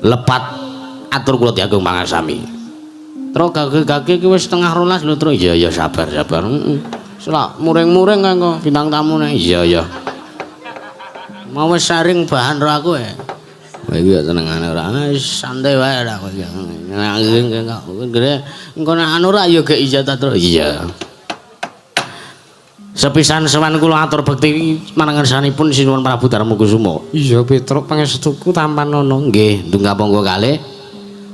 lepat atur kula diagung pangasami. Tro gage-gage ki wis setengah 12 lho, Tro. Iya ya sabar. Selak muring-muring kanggo bintang tamune. Iya. Mau wis saring bahan ro aku ya. Kowe iki senengane ora santai wae ra kowe. Engko nek anu ra ya gek ijazah, Tro. Iya. Sepisan sowan kula atur bekti marang ngersanipun sinuwun Prabu Darmakusuma. Iya Petruk pangestuku tampan ana. Nggih, ndungga monggo kalih.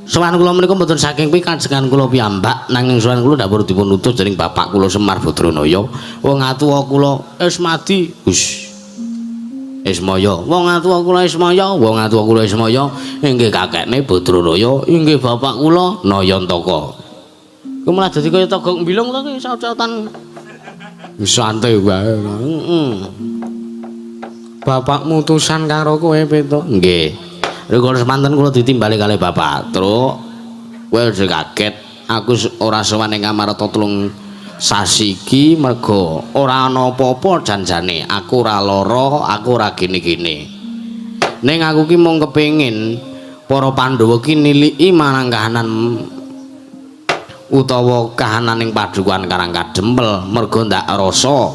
Sowan kula menika mboten saking pikajengan kula piyambak nanging sowan kula dapur dipun utus dening bapak kula Semar Badranaya. Wong atuwa kula Ismadi. Ismaya. Wong atuwa kula Ismaya. Inggih kakekne Badranaya, inggih bapak kula Nayantaka. Ku malah dadi kaya togok mbilung to ki saut-sautan. Santai wae. Bapak mutusan karo kowe Petruk. Nggih. Rikala semanten kula ditimbali kalih bapak. Truk kowe aja kaget. Aku ora sowan ing Ngamarta telung sasi iki merga ora ana apa-apa janjane. Aku ora lara, aku ora gini-gini. Ning aku ki mung kepengin para Pandhawa ki niliki marang kahanan utawa kahananing padukan Karang Kadempel merga ndak rasa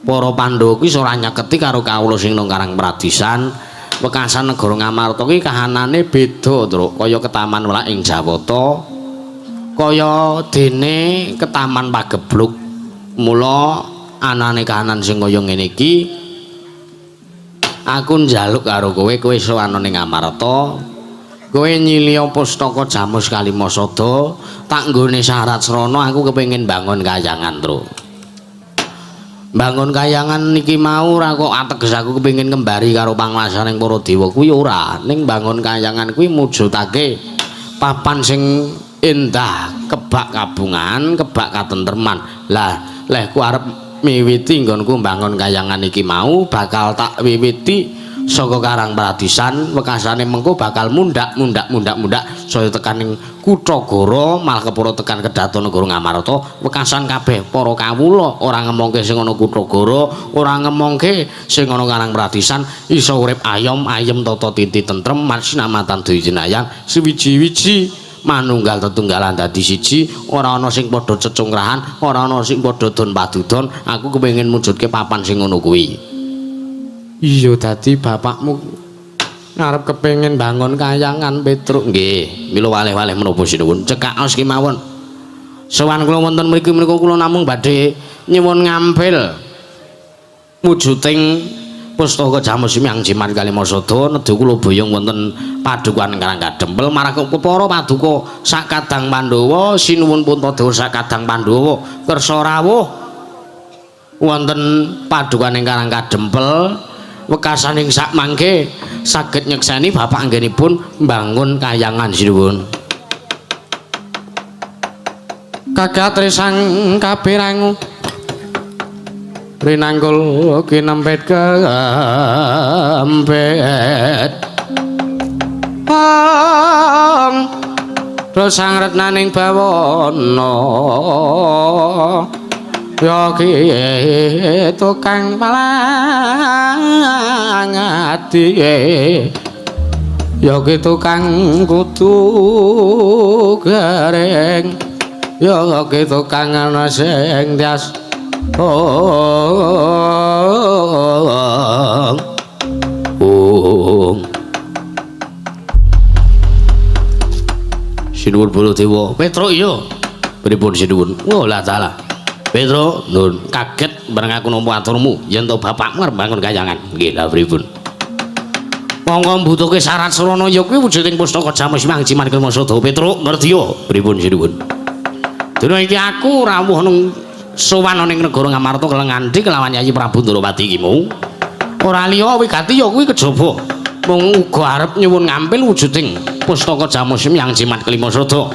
para Pandhawa kuwi ora nyeketi karo kawula sing nang Karang Pradisan. Wekasan negara Ngamarta kuwi kahanane beda, Truk. Kaya Ketaman Welak ing Jawata, kaya dene Ketaman Pagebluk. Mula anane kahanan sing kaya ngene iki aku njaluk karo kowe sowan ning Ngamarta. Kowe nyilya pustaka Jamus Kalimasada, tak nggone syarat srana aku kepengin bangun kayangan, Truk. Bangun kayangan niki mau ora kok ateges aku kepengin ngembari karo panguwasaning para dewa kuwi ora, ning bangun kayangan kuwi mujudake papan sing endah, kebak kabungan, kebak katentreman. Lah, lehku arep miwiti nggonku bangun kayangan iki mau bakal tak wiwiti saka Karang Pradisan. Wekasane mengko bakal mundak saya tekan ning Kutagara malah kepara tekan Kedaton negara Ngamarta. Wekasan kabeh para kawula ora ngemongke sing ana Kutagara, ora ngemongke sing ana Karang Pradisan iso urip ayem tata titi tentrem sinamatan daya siwiji-wiji manunggal tetunggalan dadi siji, ora ana sing padha cecungrahan, ora ana sing padha don padudon. Aku kepengin mujudke papan sing ngono kuwi. Iya dadi bapakmu ngarep kepengin bangun kayangan Petruk. Nggih, mila walih-walih menapa sinuwun cekaos kemawon. Sowan kula wonten mriki menika kula namung badhe nyuwun ngampil wujuding pustaka Jamus Hyang Jimat Kalimasada nedha kula boyong wonten padukan Karang Kadempel marang para paduka sakadang Pandhawa sinuwun Puntadewa sakadang Pandhawa kersa rawuh wonten padukan ing Karang Kadempel. Wekasaning sak mangke saged nyekseni bapak anggenipun mbangun kayangan sinuwun. Kagatresang kapirangu rinanggul kinempet kempet Rosang retnaning bawana yogi tukang palang ati yogi tukang kutu gareng yogi tukang ana sing tias sinuwun Baladewa. Petruk iya pripun sinuwun? Wallah taala Petruk, nun kaget bareng aku nampa aturmu yen to bapakmu arep bangun kayangan. Nggih, lha pripun? Monggo mbutuhke syarat srana ya kuwi wujuding pustaka Jamus Hyang Jimat Kalimasada. Petruk, ngerti ya pripun sinuwun? Dina iki aku rawuh nang sowan ning negara Ngamarta kelengandhi kelawan Yayi Prabu Ndrawati iki mau. Ora liya wigati ya kuwi kejaba. Mung uga arep nyuwun ngampil wujuding pustaka Jamus Hyang Jimat Kalimasada.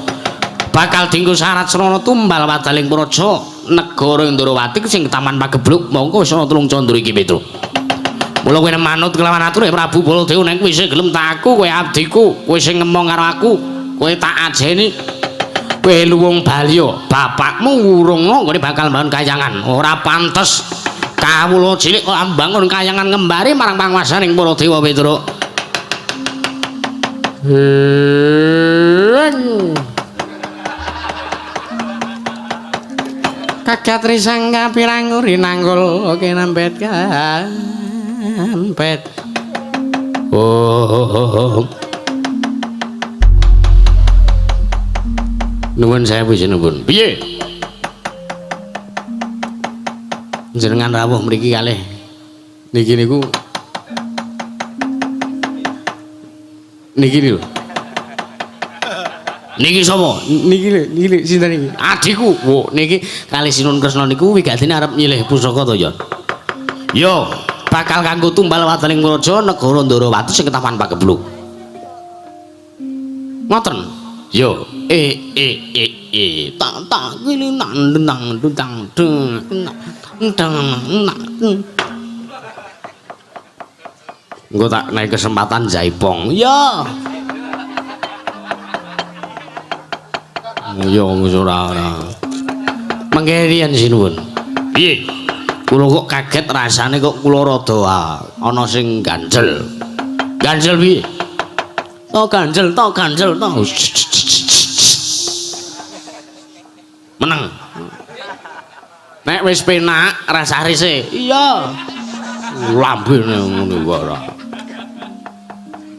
Bakal dienggo syarat srana tumbal wadaling praja negara Ndrawati sing Taman Pagebluk. Monggo wis ana tulung candra iki Petruk. Mula kowe manut kelawan atur Prabu Baladewa nek kowe sing gelem tak aku, kowe abdiku, kowe sing ngemong karo aku, kowe tak ajeni. Kowe luwung balya, bapakmu ngurungno kowe bakal mbangun kayangan. Ora pantes kawula cilik kok ambangun kayangan ngembari marang panguwasaning para dewa Petruk. Kagat risang kapirang rinanggul kinempet kampet. Oh. Nuwun sewu jenengan. Piye? Jenengan rawuh mriki kalih. Niki niku. Niki lho. Niki sapa? Niki sinten iki? Adikku. Wo, niki kalih Sinun Kresna niku wigatine arep nyilih pusaka to ya. Yo, bakal kanggo tumbal wataning praja negara Ndarawati sing ketaman pagebluk. Ngoten. Yo, tak gini nang dang engko tak naik kesempatan jaipong. Ya. Yo ora. Mangke riyen sinuwun. Piye? Kula kok kaget rasane kok kula rada ana sing ganjel. Ganjel piye? To ganjel. Meneng. Nek wis penak rasa rise. Iya. Lambene ngono ora.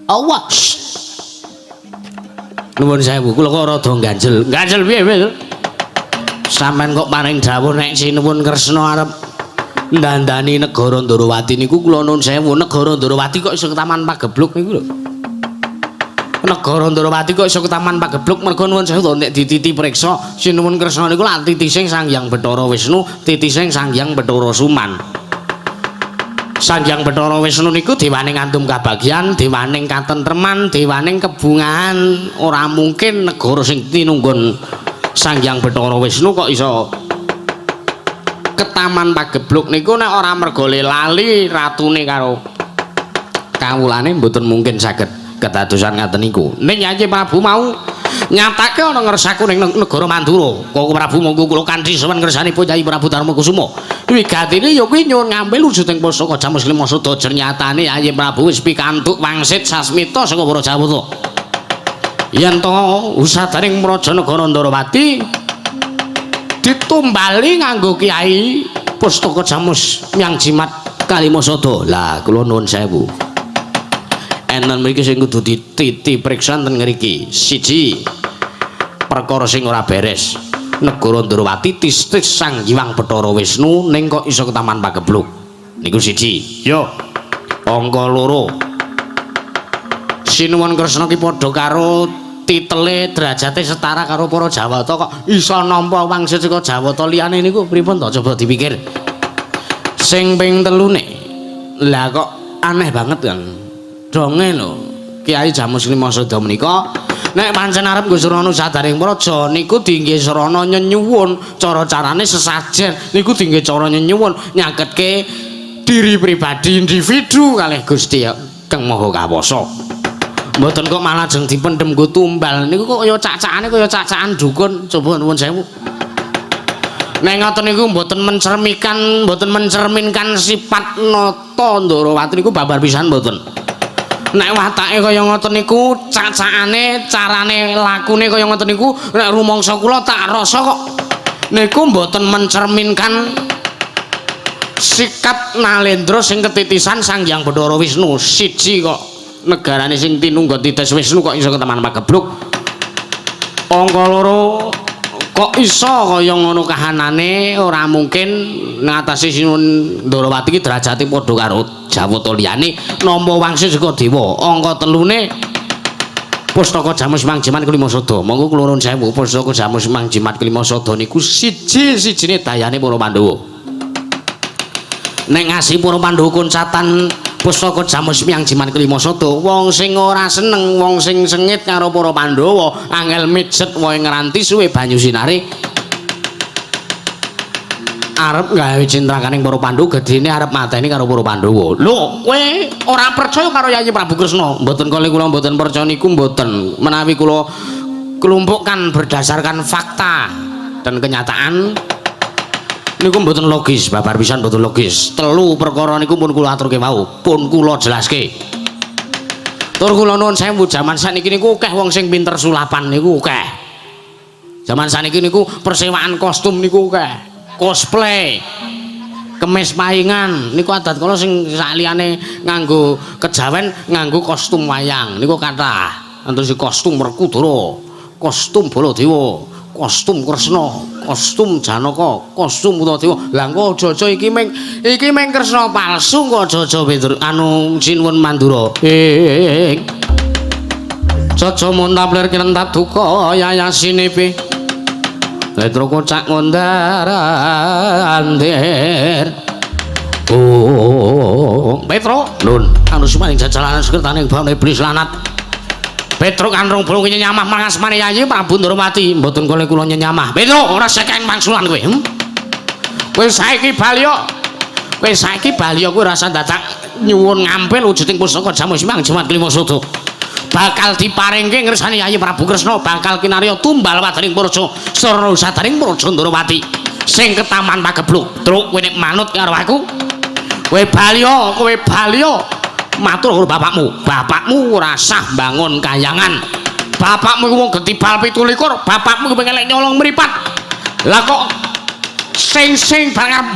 Awas. Nuwun sewu, kula kok rada ganjel. Ganjel piye, Wil? Sampeyan kok paring dawuh nek Sinuwun Kresna arep ndandani negara Ndarawati niku kula nuwun sewu, negara Ndarawati kok iso ketaman pagebluk niku lho. Negara Ndarawati kok iso ketaman pagebluk mergo nuwun sewu to nek dititi priksa Sinuwun Kresna niku lak titising Sang Hyang Bathara Wisnu, titising Sang Hyang Bathara Suman. Sang Hyang Bathara Wisnu niku dewaning antum kabagyan, dewaning katentreman, dewaning kebungahan. Ora mungkin negara sing tinunggon Sang Hyang Bathara Wisnu kok iso ketaman pagebluk niku nek ora mergo lali ratune karo kawulane mboten mungkin saged kedadosan ngaten niku. Ning Nyai Prabu mau nyatake ana ngersaku ning negara Mandura. Kok Prabu monggo kula kanthi sawan kersanipun Nyai Prabu Darmakusuma. Wigatine ya kuwi nyuwun ngambil wujuding pusaka Jamus Lima Sada nyatane Nyai Prabu wis pikantuk wangsit sasmita saka para Jawata. Yen to usadaning praja negara Ndarawati ditumbali nganggo Kiai Pustaka Jamus Myang Jimat Kalimasada. Lah kula nuwun sewu. Enten mriki sing kudu dititi priksa ten ngriki. Siji, perkara sing ora beres. Negara Ndarawati tistis Sang Hyang Bathara Wisnu ning kok iso ketaman pagebluk. Niku siji. Yo. Angka loro. Sinuwun Kresna ki padha karo titele derajate setara karo para Jawata kok iso nampa wangsit saka Jawata liyane niku pripun to coba dipikir. Sing ping telune. Lah kok aneh banget kan. Donge lho Kiai Jamus Lima Sada menika nek pancen arep nggo srana sadaring praja niku diinggih srana nyenyuwun cara-carane sesajen niku diinggih cara nyenyuwun nyaketke diri pribadi individu kalih Gusti Kang Maha Kawasa. Mboten kok malah jeng dipendhem nggo tumbal niku kok kaya cacakane kaya cacakan dukun. Coba nuwun sewu. Nek ngoten niku mboten mencerminkan sifat nata Ndarawati niku babar pisan mboten. Nek watake kaya ngoten niku cacakane carane lakune kaya ngoten niku nek rumangsa kula tak rasa kok niku mboten mencerminkan sikap Nalendra sing ketitisan Sang Hyang Bathara Wisnu. Siji kok negarane sing tinungga titis Wisnu kok iso ketaman pagebluk. Angka loro kok iso kaya ngono kahanane ora mungkin ngatasi Sinuwun Ndarawati ki derajate padha karo Jawata liyane nampa wangsit saka dewa. Angka telune Pustaka Jamus Myang Jimat Kalimasada. Monggo kula nuwun sewu Pustaka Jamus Myang Jimat Kalimasada niku siji-sijine dayane para Pandhawa. Nek ngasih para Pandhawa kuncatan Pustaka Jamus Myang Jimat Kalimasada, wong sing ora seneng, wong sing sengit karo para Pandhawa, angel mijet wae ngranti suwe banyu sinare arep gawe cintrakaning para Pandhawa, gedene arep mateni karo para Pandhawa. Lho, kowe ora percaya karo Yayi Prabu Kresna? Mboten kali kula mboten percaya niku mboten. Menawi kula kelompokkan berdasarkan fakta dan kenyataan niku mboten logis, babar pisan mboten logis. Telu perkara niku pun kula aturke wau, pun kula jelaske. Tur kula nuwun sewu jaman sakniki niku akeh wong sing pinter sulapan niku akeh. Jaman sakniki niku persewaan kostum niku akeh. Cosplay. Kemis payingan niku adat kala sing saliyane nganggo kejawen nganggo kostum wayang niku kathah. Antus kostum Werkudara, kostum Baladewa, kostum Kresna, kostum Janaka, kostum Utadewa. Lah engko aja-aja iki meng Kresna palsu kok aja-aja anu sinuwun Mandura. Jaja montaplir kirentat duka yayasinepe. Petro kocak ngondar andir. Oh, Petro, nun, anu sumaning jajalanan sekretaning baune iblis lanat. Petro kandrung bulung nyamah mangasmane Yayi Prabu Ndrawati, mboten kula nyamah. Petro, ora sekeng mangsulan kowe. Kowe saiki balya. Kowe saiki balya kowe rasa dadak nyuwun ngampil wujuding pusaka jamu simang Jamat Klima Sodo. Bakal diparingke ngersani Yayi Prabu Kresna bakal kinarya tumbal wadaning praja sarana sadaring praja Ndrawati sing ketaman pagebluk. Truk kowe nek manut karo aku kowe balya matur karo bapakmu ora sah bangun kayangan. Bapakmu wong getibal 17 bapakmu pengen nyolong mripat. Lah kok sing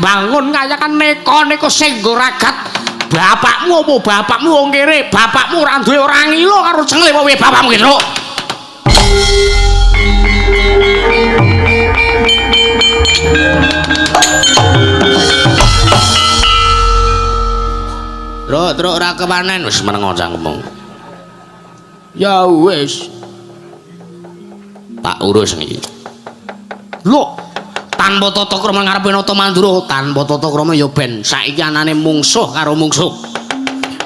bangun kayangan neko sing nggo ragat bapakmu apa bapakmu wong kere bapakmu ora duwe ora ngilo karo cengle kowe bapakmu gitu Truk ora kepanen wis meneng cangkemmu ya wis tak urus iki lho tanpa tata krama ngarepe nata Mandura tanpa tata krama ya ben saiki anane mungsuh karo mungsuh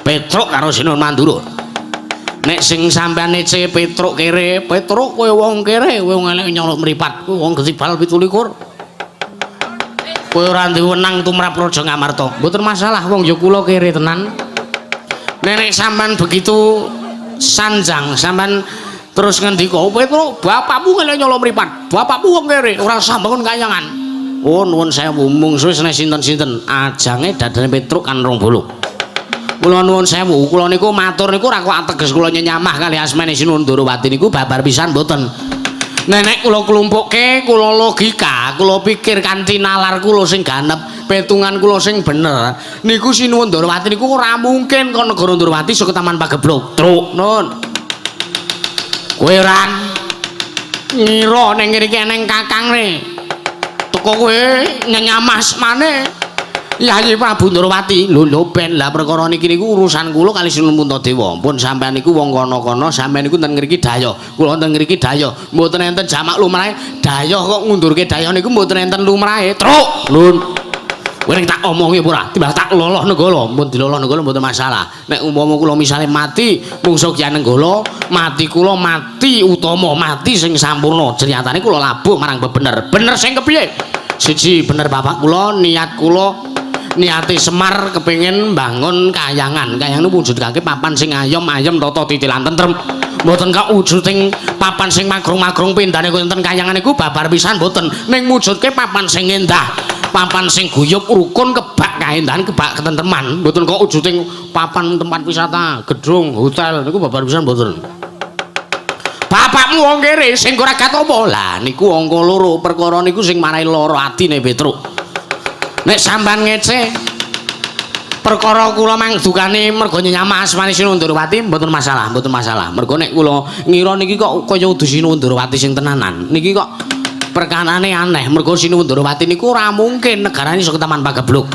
Petruk karo Sinuwun Mandura nek sing sampean ece Petruk kere Petruk kowe wong kere kowe wong elek nyolok mripat kowe wong getibal 17 kowe ora duwe wenang tumrap Raja Ngamarta mboten masalah wong ya kula kere tenan nek sampean begitu sanjang sampean terus ngendika Petruk bapakmu elek nyolok mripat bapakmu wong kere ora usah bangun kayangan oh nuwun sewu mungsuh nek sinten-sinten ajange dadane Petruk kan 20 kula nuwun sewu kula niku matur niku ora kok ateges kula nyamah kali asmane Sinuwun Ndrawati niku babar pisan mboten nenek kula klumpukke kula logika kula pikir kanthi nalar kula sing ganep petungan kula sing bener niku Sinuwun Ndrawati niku ora mungkin kok negara Ndrawati saka taman pagebluk truk nun kowe ora ngira ning ngriki eneng kakangne teko kowe nyenyamas maneh Yayi Prabu Ndrawati lho ben lah perkara niki niku urusan kula kali Sinuwun Puntadewa pun sampean niku wong kono-kono sampean niku ten ngriki daya kula ten ngriki daya mboten enten jamak lumrahe daya kok ngundurke daya niku mboten enten lumrahe truk lun kowe tak omongi ora timbang tak loloh nenggala mun diloloh nenggala mboten masalah nek umpama kula misale mati mungsuh Kyai Nenggala mati kula mati utama mati sing sampurna jeriatane kula labuh marang bener sing kepiye siji bener bapak kula niati Semar kepengin bangun kayangan niku wujudake papan sing ayem tata titilan tentrem mboten kok wujuding papan sing magrung-magrung pindane wonten kayangan niku babar pisan mboten ning wujudke papan sing endah papan sing guyub rukun kebak kaendahan kebak ketentreman mboten kok wujuding papan tempat wisata gedung hotel niku babar pisan mboten bapakmu wong kere sing ora gat apa lah niku angka loro perkara niku sing marai lara atine Petruk nek sampean ngece perkara kula mangdukane mergo nyamah asmane Sinuwun Ndrawati mboten masalah mergo nek kula ngira niki kok kaya udu Sinuwun Ndrawati sing tenanan niki kok perkarane aneh mergo Sinuwun Ndrawati niku ora mungkin negarane saka taman pagebluk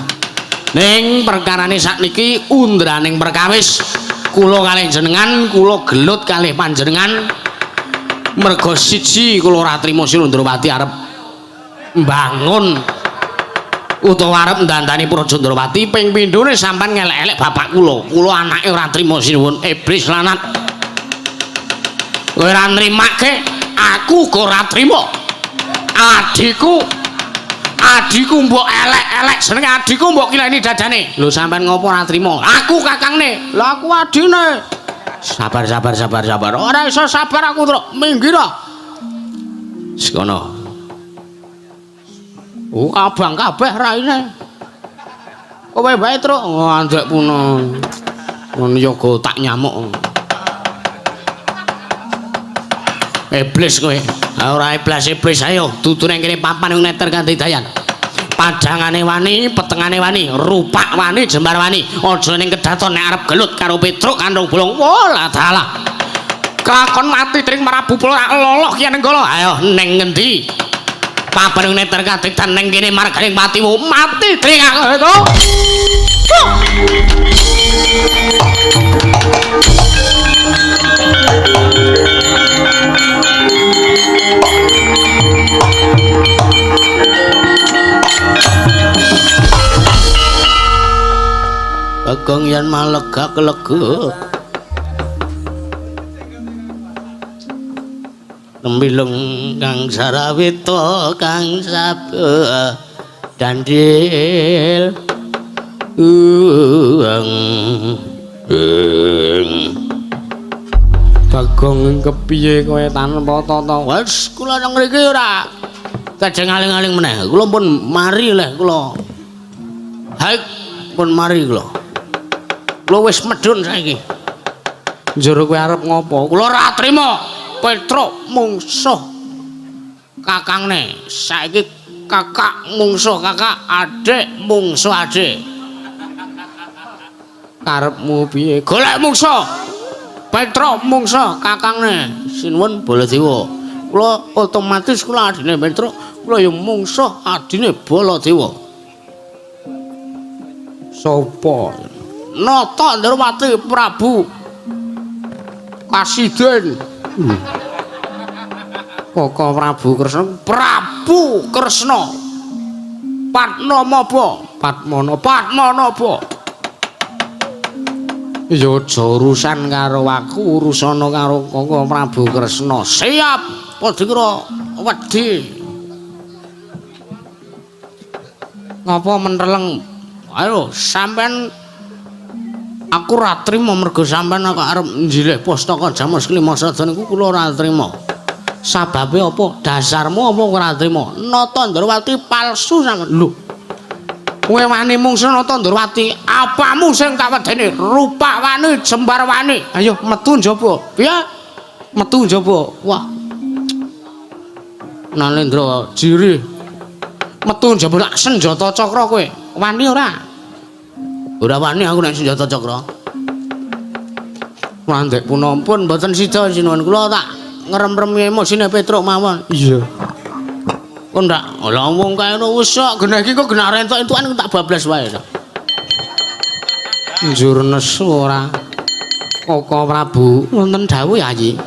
ning perkarane sakniki undraning perkawis kula kalih jenengan kula gelut kalih panjenengan mergo siji kula ora trima Sinuwun Ndrawati arep mbangun utawa arep ndandani Praja Ndrawati ping pindhone sampean ngelek-elek bapak kula anake ora trima Sinuwun iblis lanat kowe ora nrimake aku kok ora trima adikku mbok elek-elek senenge adikku mbok kileni dadane lho sampean ngopo ora trima aku kakangne lha aku adine sabar ora iso sabar aku truk minggir sekono Abang kabeh raine. Kowe bae truk andek puno. Ngono yoga tak nyamuk. Iblis kowe. Ora iblis ayo tutu nang kene papan neter kanthi dayan. Padangane wani, petengane wani, rupak wani, jembar wani. Aja ning kedaton nek arep gelut karo Petruk kandung bolong. Wala dalah. Kelakon mati tring Prabu ora loloh ki nenggala. Ayo ning ngendi? Papan neter kanthi dan ning kene marganing patimu mati tring aku to. Bagong yen malega kelega Tembilung kang sarawita kang sabeh dandil Bagong kepiye kowe tanpa tata wis kula nang mriki ora kajeng aling-aling meneh kula pun mari leh kula haik pun mari kula wis medhun saiki njero kowe arep ngopo kula ora trima Petruk mungsuh kakangne saiki kakak mungsuh kakak adik mungsuh adik karepmu piye golek mungsuh Petruk mungsuh kakangne sinuwun Baladewa kula otomatis kula adine Petruk kula ya mungsuh adine Baladewa sapa Nata Ndrawati Prabu Kasiden Koko Prabu Kresna Padmanaba ya aja urusan karo aku urusana karo Koko Prabu Kresna siap padikira wedi ngapa menteleng ayo sampean aku ora trima mergo sampean kok arep njilih pustaka Jamus Klimasada niku kula ora trima. Sababe apa? Dasarmu apa ora trima? Nata Ndrawati palsu sampean. Lho. Kowe wani mungsuh Nata Ndrawati, apamu sing tak wedeni? Rupak wani, jembar wani. Ayo metu njaba. Piye? Metu njaba. Wah. Nalendra jiri. Metu njaba lak senjata cakra kowe. Wani ora? Ora wani aku nek senjata cakra. Mandek punapun mboten sida sinuwun kula tak ngrem-remi emosine Petruk mawon. Iya. Kok ndak lha wong kae wis kok genah iki kok genah rentok-entukan tak bablas wae to. Njur nesu ora. Koko Prabu wonten dawuh Yayi.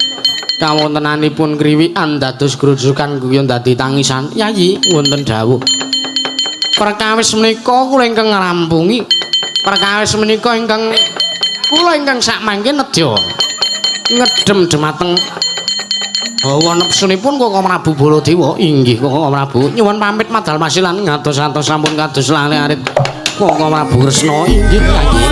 Kawontenanipun kriwikan dados grujukan guyon dadi tangisan. Yayi wonten dawuh. Perkawis menika kula ingkang ngrampungi perkawis menika ingkang kula ingkang sakmangke nedya ngedhem dhumateng hawa nepsunipun Koko Prabu Baladewa inggih Koko Prabu nyuwun pamit madal masilan ngatos-atos sampun kados lare-arit Koko Prabu Kresna inggih Yayi.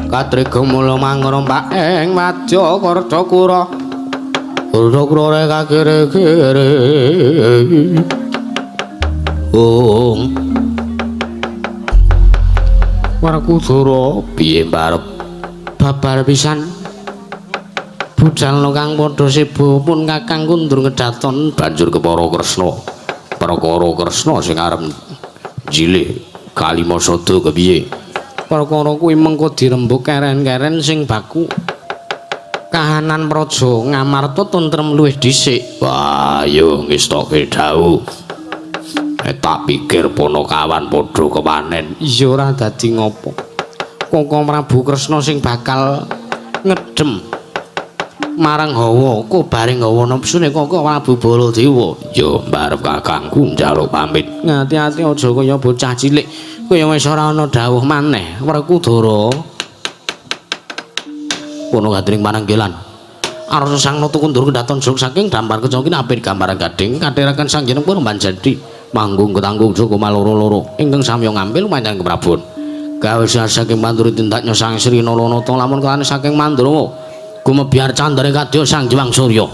Katriga mula mangrompak ing Madyakarta Ura kakire-kire Werkudara piye barep babar pisan budalna kang padha sebo pun Kakang kundur ngedaton banjur kepara Kresna. Prakara Kresna sing arep jilih Kalimasada kepiye? Perkara kuwi mengko dirembuk keren-keren sing baku. Kahanan praja Ngamarta tentrem luwih dhisik. Wah, yo ngestoke dawuh. Tak pikir Panakawan padha kepanen. Iya ora dadi ngopo. Koko Prabu Kresna sing bakal ngedhem marang Hawa, kok bareng Hawa nepsune Koko Prabu Baladewa. Ya mbarep kakangku njaluk pamit. Ngati-ati aja kaya bocah cilik. Kaya wis ora ana dawuh maneh, Werkudara. Kono gadring pananggelan. Arsa sang nata kundur kedaton jog saking dampar kecokin apit gambaran gading katheraken sang jeneng pun manjadi manggung ketanggung Joko maloro-loro ingkang samya ngambil manjang keprabon. Gawe saking manduri tindaknya sang Sri Naranata lamun kelane saking Mandrama gumebyar candare kadya sang Hyang Surya.